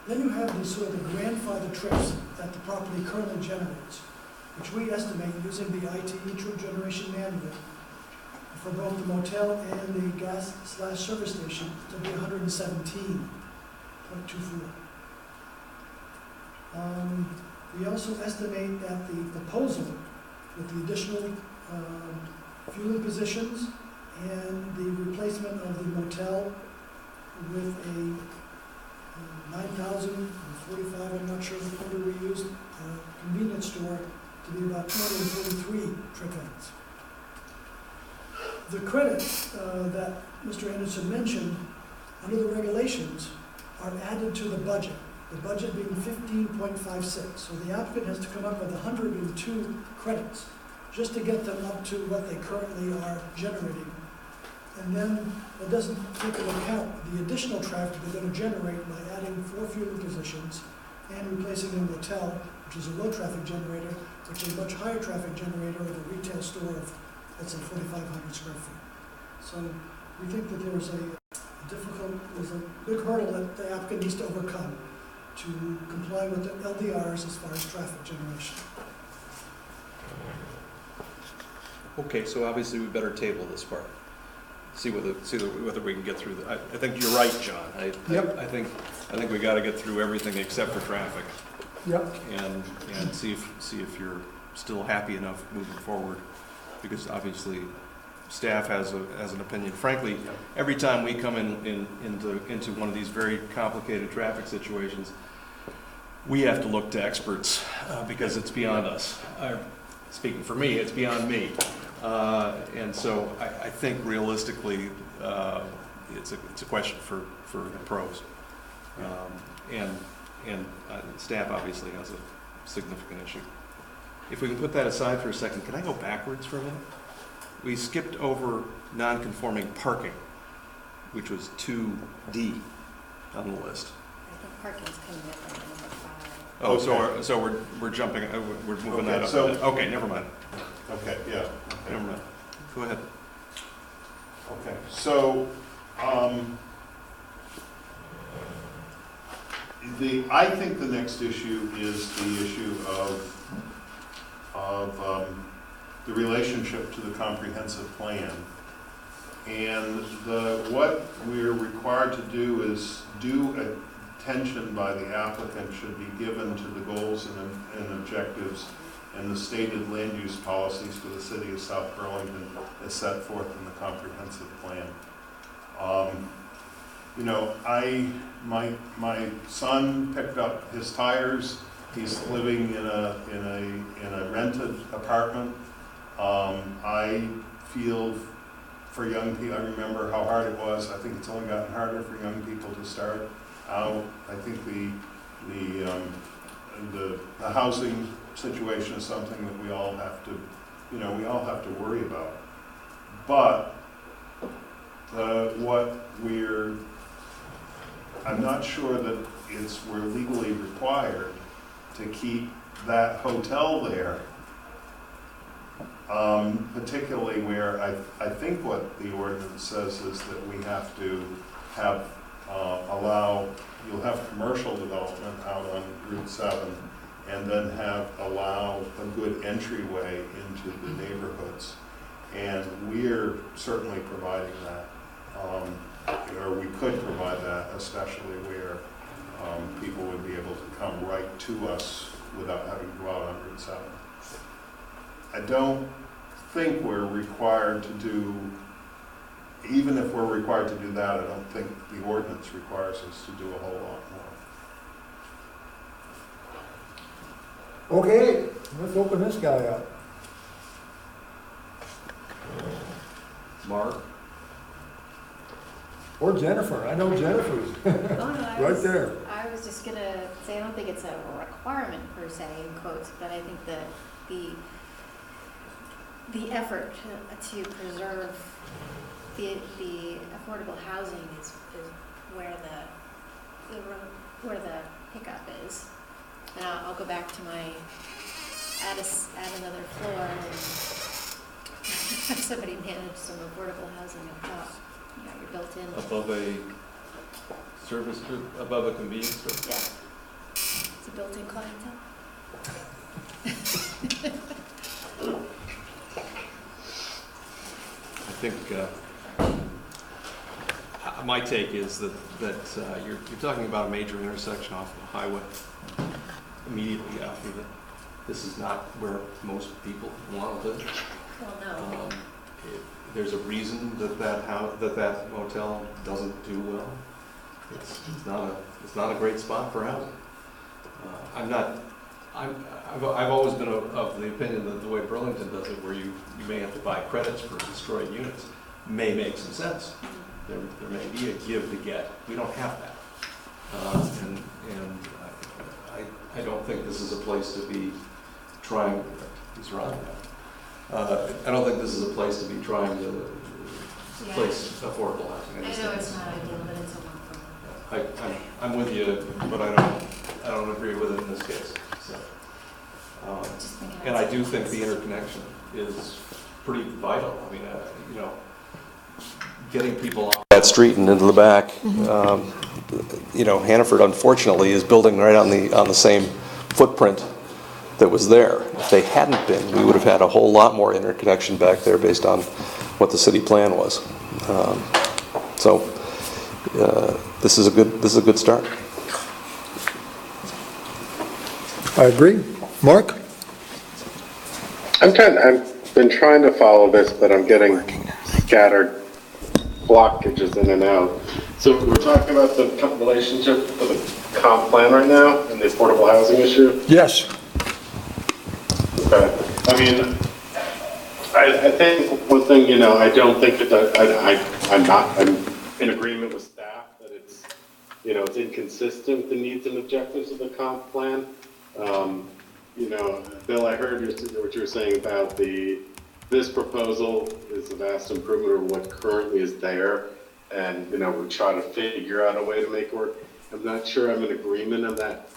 Then you have these sort of the grandfather trips that the property currently generates, which we estimate using the ITE trip generation manual for both the motel and the gas/service station to be 117.24. We also estimate that the proposal with the additional fueling positions and the replacement of the motel with a 9,045, I'm not sure what number we used, convenience store to be about 243 trip ends. The credits that Mr. Anderson mentioned under the regulations are added to the budget being 15.56. So the applicant has to come up with 102 credits just to get them up to what they currently are generating. And then it doesn't take into account the additional traffic they're going to generate by adding 4 fueling positions and replacing the motel, which is a low traffic generator, which is a much higher traffic generator of a retail store of, let's say, 4,500 square feet. So we think that there's a big hurdle that the applicant needs to overcome to comply with the LDRs as far as traffic generation. Okay, so obviously we better table this part. See whether we can get through that. I think you're right, John. I think we got to get through everything except for traffic. Yep. And see if you're still happy enough moving forward, because obviously staff has an opinion. Frankly, every time we come into one of these very complicated traffic situations, we have to look to experts because it's beyond us. Speaking for me, it's beyond me. And so I think realistically, it's a question for the pros. And staff obviously has a significant issue. If we can put that aside for a second, can I go backwards for a minute? We skipped over non-conforming parking, which was 2D on the list. I think parking's coming up on number 5. Oh, Okay. so we're jumping, we're moving that up. so- Okay, never mind. Okay, yeah. Okay. Never mind. Go ahead. Okay, so, I think the next issue is the issue of the relationship to the comprehensive plan. And what we're required to do is due attention by the applicant should be given to the goals and objectives and the stated land use policies for the city of South Burlington as set forth in the comprehensive plan. My son picked up his tires. He's living in a rented apartment. I feel for young people. I remember how hard it was. I think it's only gotten harder for young people to start out. I think the housing situation is something that we all have to, we all have to worry about. But I'm not sure that we're legally required to keep that hotel there. Particularly where I think what the ordinance says is that we have to have, you'll have commercial development out on Route 7 and then allow a good entryway into the neighborhoods. And we're certainly providing that, or we could provide that, especially where people would be able to come right to us without having to go out on Route 7. I don't think we're required to do, even if we're required to do that, I don't think the ordinance requires us to do a whole lot more. Okay, let's open this guy up. Mark? Or Jennifer, I know Jennifer's right there. I was just gonna say, I don't think it's a requirement per se, in quotes, but I think that the effort to preserve the affordable housing is where the hiccup is. And I'll go back to my add another floor and have somebody manage some affordable housing up top. You're built in. Above a service, above a convenience store? Yeah. It's a built-in clientele. I think my take is that you're talking about a major intersection off the highway immediately after that. This is not where most people want to live. Well, no. There's a reason that motel doesn't do well. It's not a great spot for housing. I've always been of the opinion that the way Burlington does it, where you may have to buy credits for destroyed units, may make some sense. There may be a give to get. We don't have that, and I don't think this is a place to be trying. He's right. I don't think this is a place to be trying to place affordable housing. I know it's not ideal, but it's a one. I'm with you, but I don't agree with it in this case. So, and I do think the interconnection is pretty vital. I mean, getting people off that street and into the back. Hannaford unfortunately is building right on the same footprint that was there. If they hadn't been, we would have had a whole lot more interconnection back there based on what the city plan was. This is a good start. I agree. Mark? I've been trying to follow this, but I'm getting scattered blockages in and out. So we're talking about the relationship of the comp plan right now and the affordable housing issue? Yes. Okay. I mean, I think one thing, I don't think that I'm in agreement with staff that it's inconsistent with the needs and objectives of the comp plan. Bill, I heard what you were saying about this proposal is a vast improvement over what currently is there. And, we try to figure out a way to make it work. I'm not sure I'm in agreement on that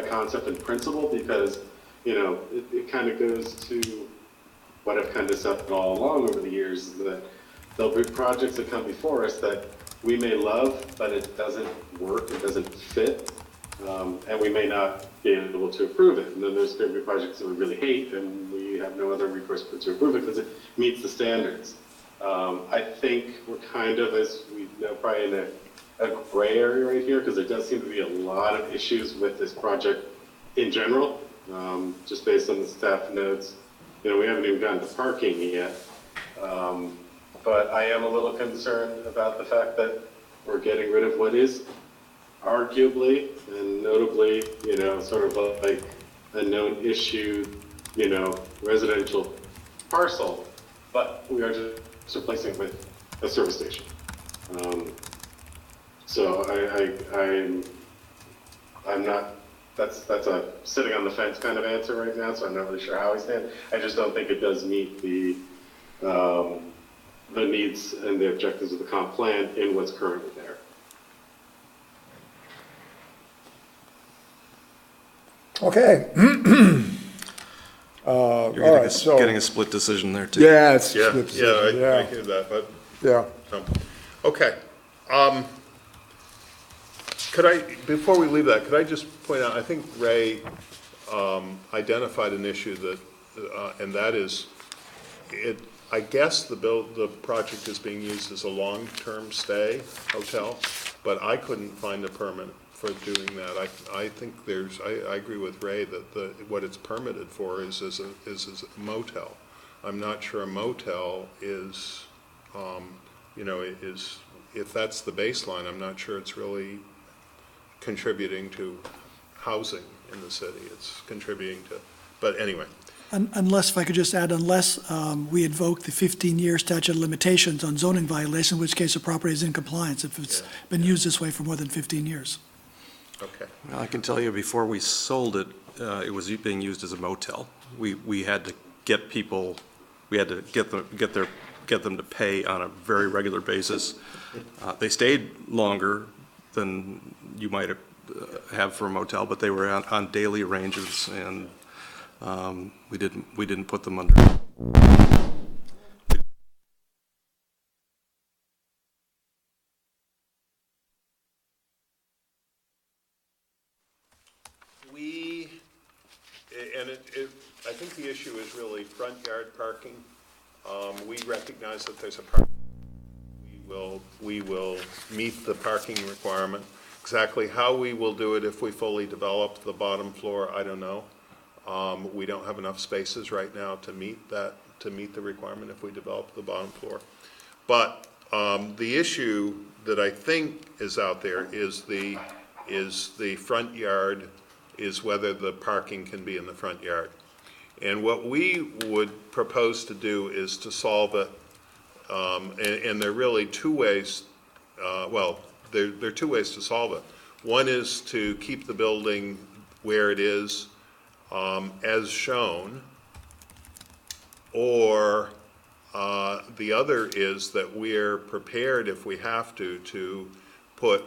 concept and principle because, it kind of goes to what I've kind of said all along over the years, is that there'll be projects that come before us that we may love, but it doesn't work, it doesn't fit, and we may not be able to approve it. And then there's going to be projects that we really hate, and we have no other recourse but to approve it because it meets the standards. I think we're kind of, as we know, probably in a gray area right here because there does seem to be a lot of issues with this project in general, just based on the staff notes. We haven't even gotten to parking yet. But I am a little concerned about the fact that we're getting rid of what is arguably and notably, sort of like a known issue, residential parcel. But we are just It's replacing it with a service station. So I'm not, that's a sitting on the fence kind of answer right now, so I'm not really sure how I stand. I just don't think it does meet the needs and the objectives of the comp plan in what's currently there. Okay. You're All getting, right, so. getting a split decision there too. Yeah, it's. Yeah, split yeah, I decision, hear that, but. Yeah. Okay. Could I, before we leave that, could I just point out, I think Ray identified an issue that, and that is, I guess the project is being used as a long-term stay hotel, but I couldn't find a permit for doing that. I think I agree with Ray that what it's permitted for is as a motel. I'm not sure a motel is, if that's the baseline, I'm not sure it's really contributing to housing in the city. It's contributing to, but anyway. Unless, if I could just add, unless we invoke the 15-year statute of limitations on zoning violation, in which case the property is in compliance if it's been used this way for more than 15 years. Okay. Well, I can tell you, before we sold it, it was being used as a motel. We had to get people, we had to get them to pay on a very regular basis. They stayed longer than you might have for a motel, but they were on daily arrangements, and we didn't put them under. I think the issue is really front yard parking. We recognize that there's a parking. We will meet the parking requirement. Exactly how we will do it if we fully develop the bottom floor, I don't know. We don't have enough spaces right now to meet the requirement if we develop the bottom floor. But the issue that I think is out there is the front yard, is whether the parking can be in the front yard. And what we would propose to do is to solve it, and there are really two ways, there are two ways to solve it. One is to keep the building where it is as shown, or the other is that we're prepared, if we have to put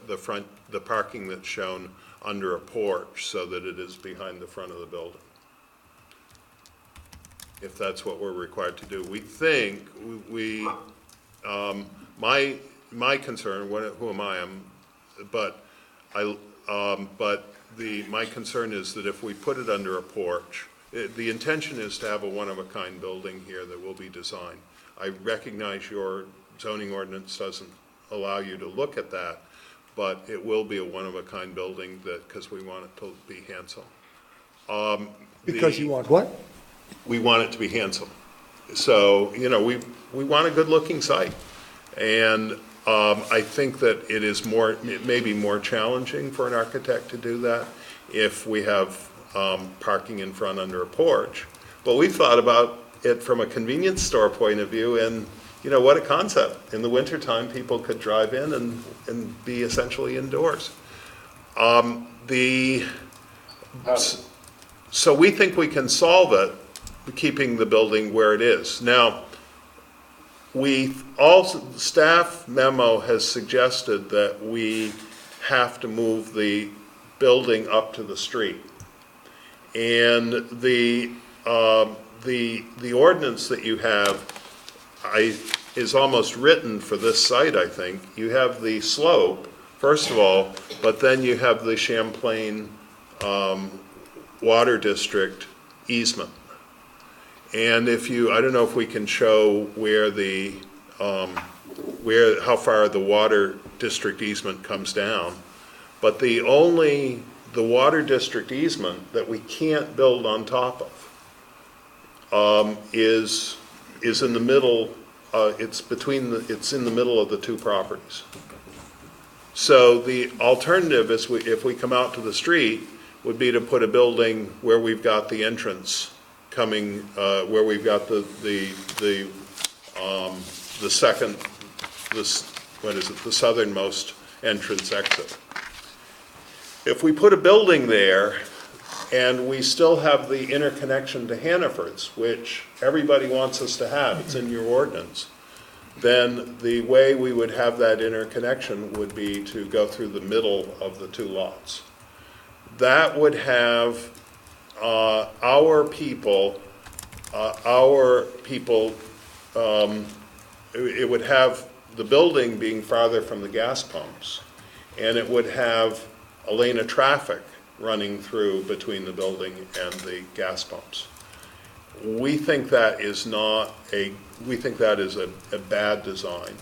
the parking that's shown under a porch so that it is behind the front of the building, if that's what we're required to do. We think, my concern, who am I? My concern is that if we put it under a porch, the intention is to have a one-of-a-kind building here that will be designed. I recognize your zoning ordinance doesn't allow you to look at that, but it will be a one-of-a-kind building because we want it to be handsome. Because you want what? We want it to be handsome. So, we want a good-looking site. And I think that it may be more challenging for an architect to do that if we have parking in front under a porch. But we've thought about it from a convenience store point of view, and what a concept. In the wintertime, people could drive in and be essentially indoors. So we think we can solve it, keeping the building where it is. Now, staff memo has suggested that we have to move the building up to the street. And the ordinance that you have is almost written for this site, I think. You have the slope, first of all, but then you have the Champlain Water District easement. And I don't know if we can show how far the Water District easement comes down, but the Water District easement that we can't build on top of is in the middle. It's in the middle of the two properties. So the alternative is if we come out to the street would be to put a building where we've got the entrance coming, where we've got the second, what is it, the southernmost entrance exit. If we put a building there and we still have the interconnection to Hannaford's, which everybody wants us to have, it's in your ordinance, then the way we would have that interconnection would be to go through the middle of the two lots. That would have our people, it would have the building being farther from the gas pumps, and it would have a lane of traffic running through between the building and the gas pumps. We think that is a bad design,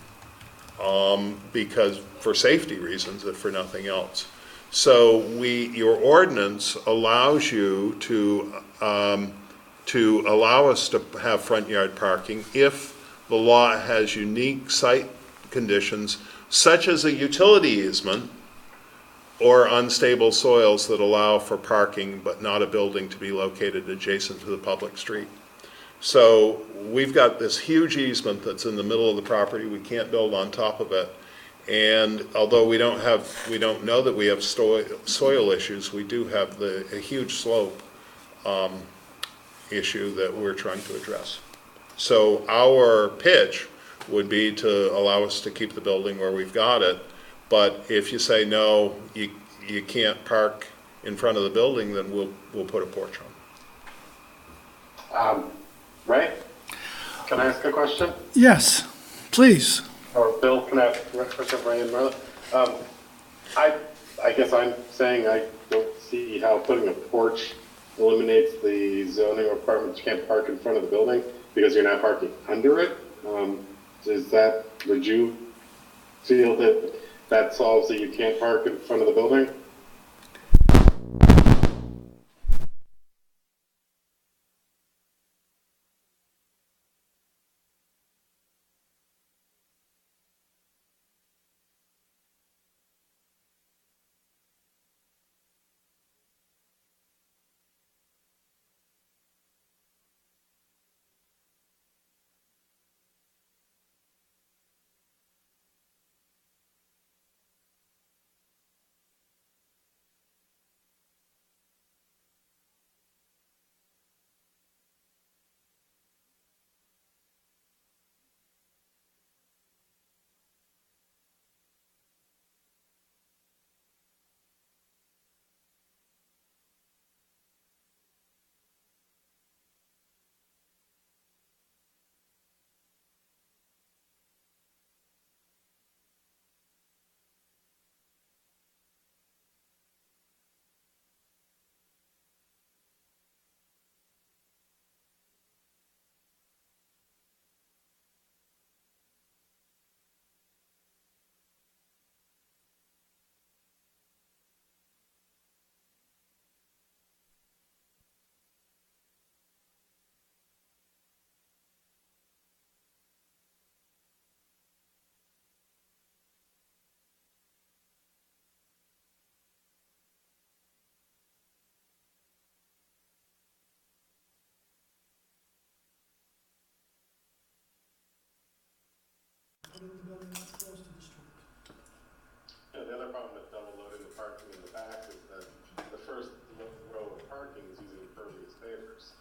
because for safety reasons, if for nothing else. So your ordinance allows you to allow us to have front yard parking if the law has unique site conditions, such as a utility easement or unstable soils that allow for parking but not a building to be located adjacent to the public street. So we've got this huge easement that's in the middle of the property. We can't build on top of it. And although we don't know that we have soil issues, we do have a huge slope issue that we're trying to address. So our pitch would be to allow us to keep the building where we've got it, but if you say no, you can't park in front of the building, then we'll put a porch on. Ray, can I ask a question? Yes, please. Or Bill, can I ask a question, Ray and Marla? I guess I'm saying I don't see how putting a porch eliminates the zoning requirement. You can't park in front of the building because you're not parking under it. Would you feel that solves that you can't park in front of the building? Putting the building that close to the street. Yeah, the other problem with double loading the parking in the back is that the first row of parking is using impervious pavers.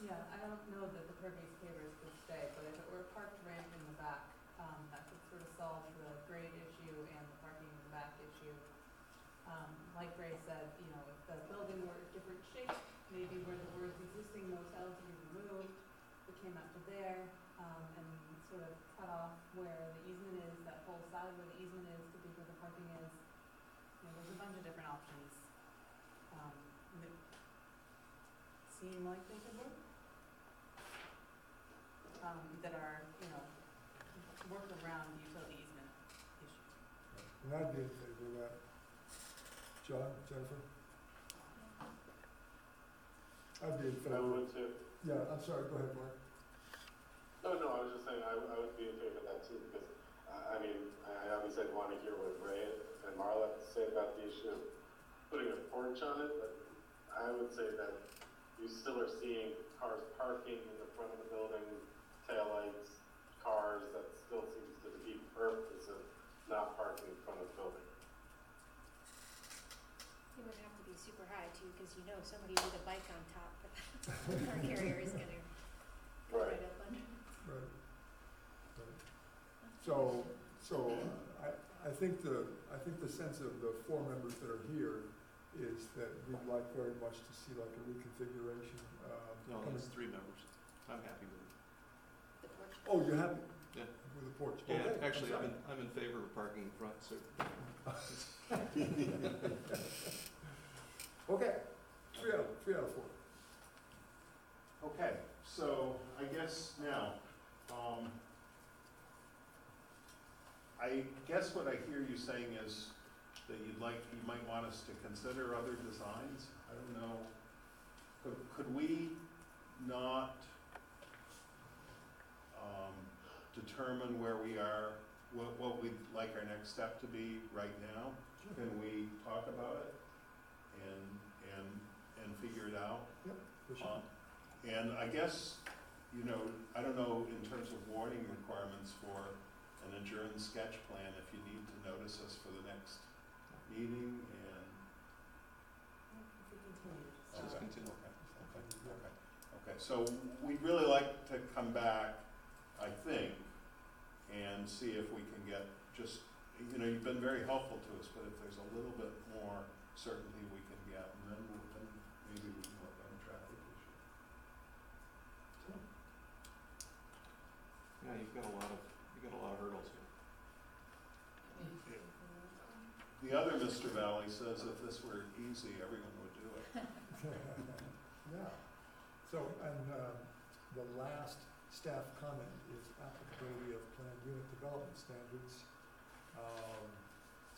Yeah, I don't know that the pervious pavers could stay, but if it were a parked ramp in the back, that could sort of solve the grade issue and the parking in the back issue. Like Ray said, if the building were a different shape, maybe where the words existing motel to be removed, it came up to there, and sort of cut off where the easement is, that whole side where the easement is to be where the parking is. There's a bunch of different options. That seem like they could work. That are, work around the utility easement issue. And I'd be in favor of that. John, Jennifer? I'd be in favor. I would too. Yeah, I'm sorry, go ahead, Mark. No, I was just saying I would be in favor of that too, because, I obviously I'd want to hear what Ray and Marla have to say about the issue of putting a porch on it, but I would say that you still are seeing cars parking in the front of the building, taillights, cars, that still seems to defeat the purpose of not parking in front of the building. It would have to be super high too, because you know somebody with a bike on top, the car carrier is gonna go Right. right up under. Right. So I think the sense of the four members that are here is that we'd like very much to see like a reconfiguration. No, coming- it's 3 members. I'm happy with it. The porch. Oh, you're happy Yeah. with the porch? Yeah, Okay, actually, I'm I'm in favor of parking in front, so. Okay, 3 out of 4. Okay, so I guess now, I guess what I hear you saying is that you might want us to consider other designs. I don't know. Could we not determine where we are, what we'd like our next step to be right now? Can we talk about it and figure it out? Yep, for sure. And I guess, I don't know in terms of warning requirements for an adjourned sketch plan, if you need to notice us for the next meeting and. Just continue. Okay, so we'd really like to come back, I think, and see if we can get just, you've been very helpful to us, but if there's a little bit more certainty we can get, and then maybe we can work on a traffic issue. Yeah, you've got a lot of hurdles here. The other Mr. Valley says if this were easy, everyone would do it. Yeah. So, and the last staff comment is applicability of planned unit development standards.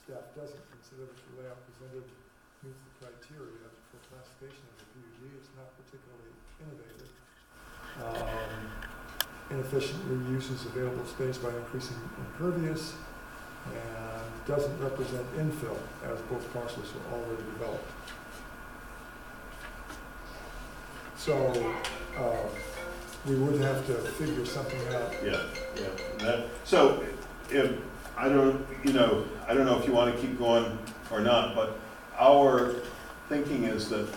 Staff doesn't consider that the layout presented meets the criteria for classification as a PUD. It's not particularly innovative. Inefficiently uses available space by increasing impervious, and doesn't represent infill, as both parcels are already developed. So, we would have to figure something out. Yeah. So, if, I don't know if you want to keep going or not, but our thinking is that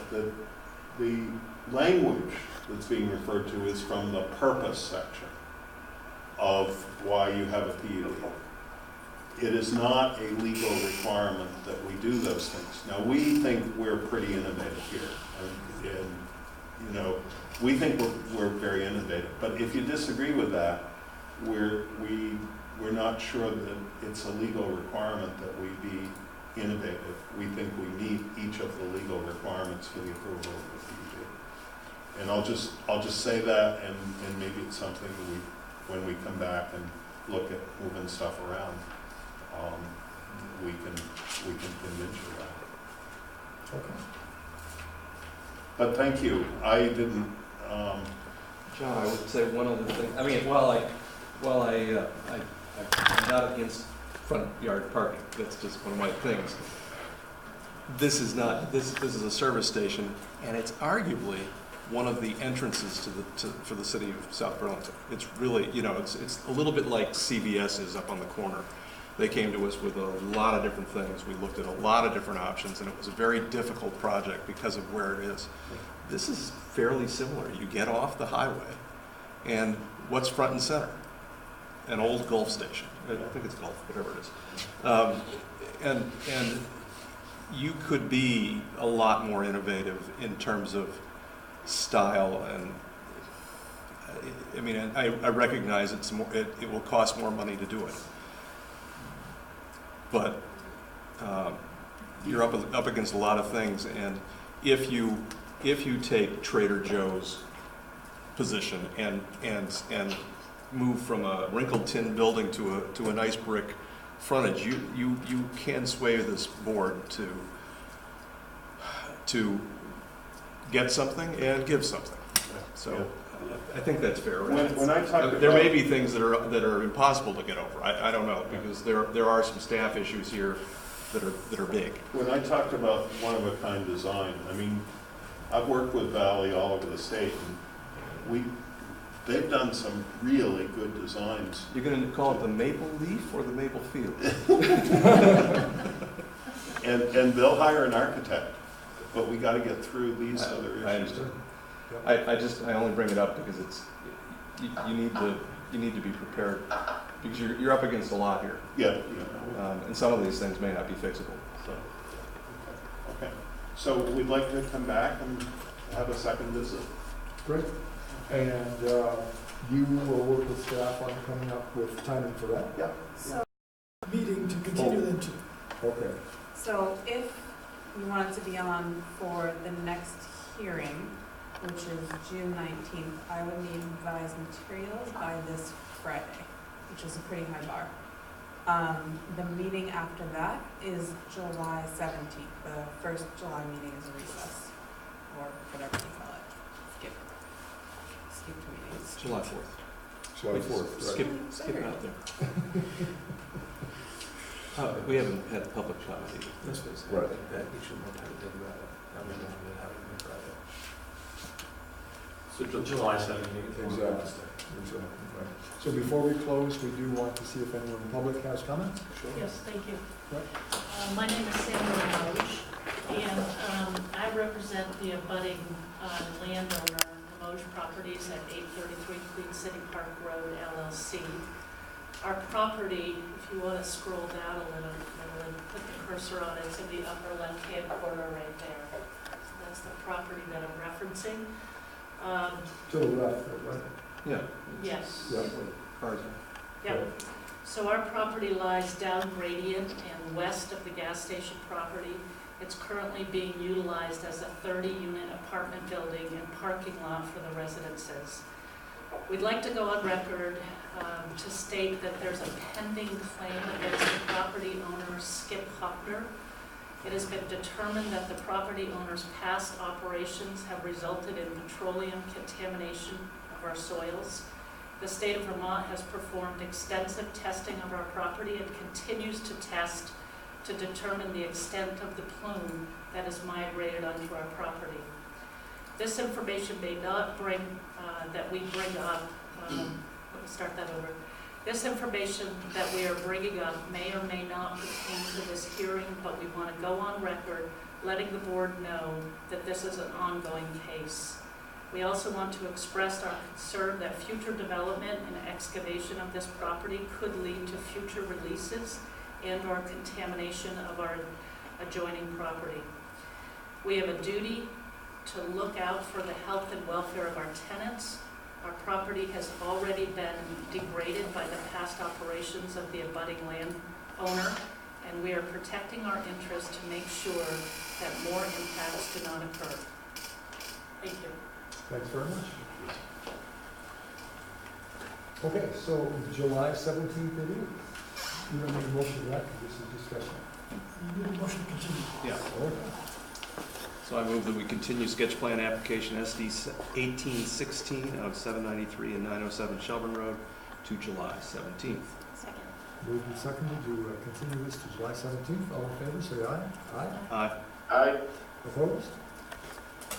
the language that's being referred to is from the purpose section of why you have a PUD. It is not a legal requirement that we do those things. Now, we think we're pretty innovative here, and we think we're very innovative. But if you disagree with that, we're not sure that it's a legal requirement that we be innovative. We think we meet each of the legal requirements for the approval of the PUD. And I'll just say that, and maybe it's something when we come back and look at moving stuff around, we can convince you of that. Okay. But thank you. I didn't. John, I would say one other thing. I mean, I'm not against front yard parking. That's just one of my things. This is a service station, and it's arguably one of the entrances for the city of South Burlington. It's really, it's a little bit like CVS is up on the corner. They came to us with a lot of different things. We looked at a lot of different options, and it was a very difficult project because of where it is. This is fairly similar. You get off the highway, and what's front and center? An old Gulf station. I think it's Gulf, whatever it is. And you could be a lot more innovative in terms of style, and I mean, I recognize it will cost more money to do it. But you're up against a lot of things, and if you take Trader Joe's position and move from a wrinkled tin building to a nice brick frontage, you can sway this board to get something and give something. So I think that's fair. Right? When I talk there may be things that are impossible to get over. I don't know, because there are some staff issues here that are big. When I talked about one-of-a-kind design, I mean, I've worked with Valley all over the state, and they've done some really good designs. You're gonna call it the Maple Leaf or the Maple Field? And they'll hire an architect, but we gotta get through these other issues. I understand. I only bring it up because it's, you need to be prepared, because you're up against a lot here. Yeah. And some of these things may not be fixable, so. Okay, so we'd like to come back and have a second visit. Great. And you will work with staff on coming up with timing for that? Yeah. So, Meeting to continue them to. Okay. so if you want it to be on for the next hearing, which is June 19th, I would need revised materials by this Friday, which is a pretty high bar. The meeting after that is July 17th. The first July meeting is a recess, or whatever you call it. Skip the meetings. July 4th. July 4th, right. Skip out there. We haven't had public comment either. That's right. So July 17th. Exactly. Right. So before we close, we do want to see if anyone in the public has comments. Yes, thank you. Right. My name is Sandra Moj, and I represent the abutting landowner, Moj Properties at 833 Queen City Park Road, LLC. Our property, if you want to scroll down a little and put the cursor on it, it's in the upper left-hand corner right there. So that's the property that I'm referencing. To the left, right? Yeah. Yes. Yeah. Cars. Yep. So our property lies down gradient and west of the gas station property. It's currently being utilized as a 30-unit apartment building and parking lot for the residences. We'd like to go on record to state that there's a pending claim against the property owner, Skip Hockner. It has been determined that the property owner's past operations have resulted in petroleum contamination of our soils. The state of Vermont has performed extensive testing of our property and continues to test to determine the extent of the plume that has migrated onto our property. This information may not bring, that we bring up, let me start that over. This information that we are bringing up may or may not pertain to this hearing, but we want to go on record letting the board know that this is an ongoing case. We also want to express our concern that future development and excavation of this property could lead to future releases and/or contamination of our adjoining property. We have a duty to look out for the health and welfare of our tenants. Our property has already been degraded by the past operations of the abutting landowner, and we are protecting our interests to make sure that more impacts do not occur. Thank you. Thanks very much. Okay, so July 17th it is. You don't need a motion for that, this is discussion. You need a motion to continue. Yeah. Okay. So I move that we continue sketch plan application SD 1816 of 793 and 907 Shelburne Road to July 17th. Second. Moved and seconded to continue this to July 17th. All in favor, say aye. Aye. Aye. Aye. Opposed?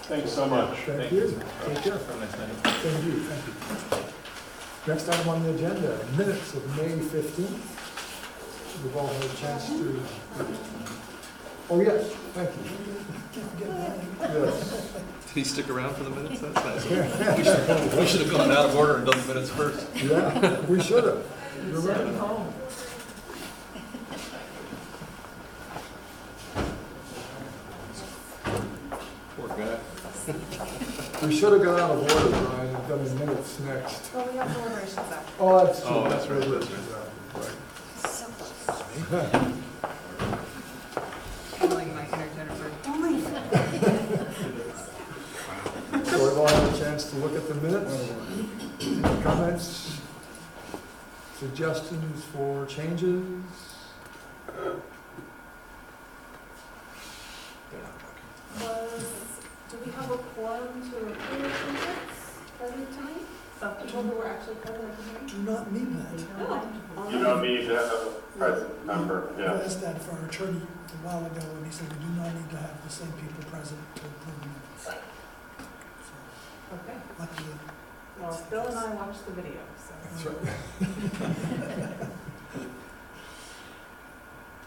Thanks so much. Thank you. Take care. Thank you. Thank you. Next item on the agenda, minutes of May 15th. We've all had a chance to... Oh, yes, thank you. Yes. Did he stick around for the minutes? That's nice. We should have gone out of order and done the minutes first. Yeah, we should have. You're right. Poor guy. We should have gone out of order, Brian, and done the minutes next. Well, we have deliberations after. Oh, that's true. Oh, that's right, that's right. Right. So close. Feeling my inner Jennifer. So we've all had a chance to look at the minutes. Any comments, suggestions for changes? Do we have a quorum to approve minutes present tonight? Of people who were actually present at the hearing? Do not need that. No. You don't need to have a present member, I yeah. asked that for our attorney a while ago, and he said we do not need to have the same people present to approve minutes. Okay. Lucky you. Well, Bill and I watched the video, so. That's right.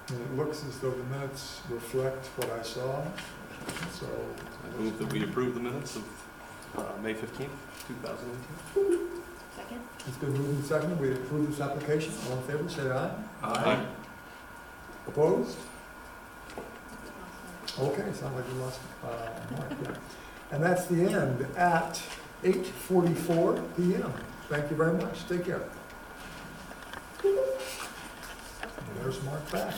And it looks as though the minutes reflect what I saw, so. I move that we approve the minutes of May 15th, 2018. Second? It's been moved and seconded, we approve this application, all in favor, say aye. Aye. Opposed? Okay, sounds like we lost Mark, yeah. And that's the end at 8:44 PM. Thank you very much, take care. And there's Mark back.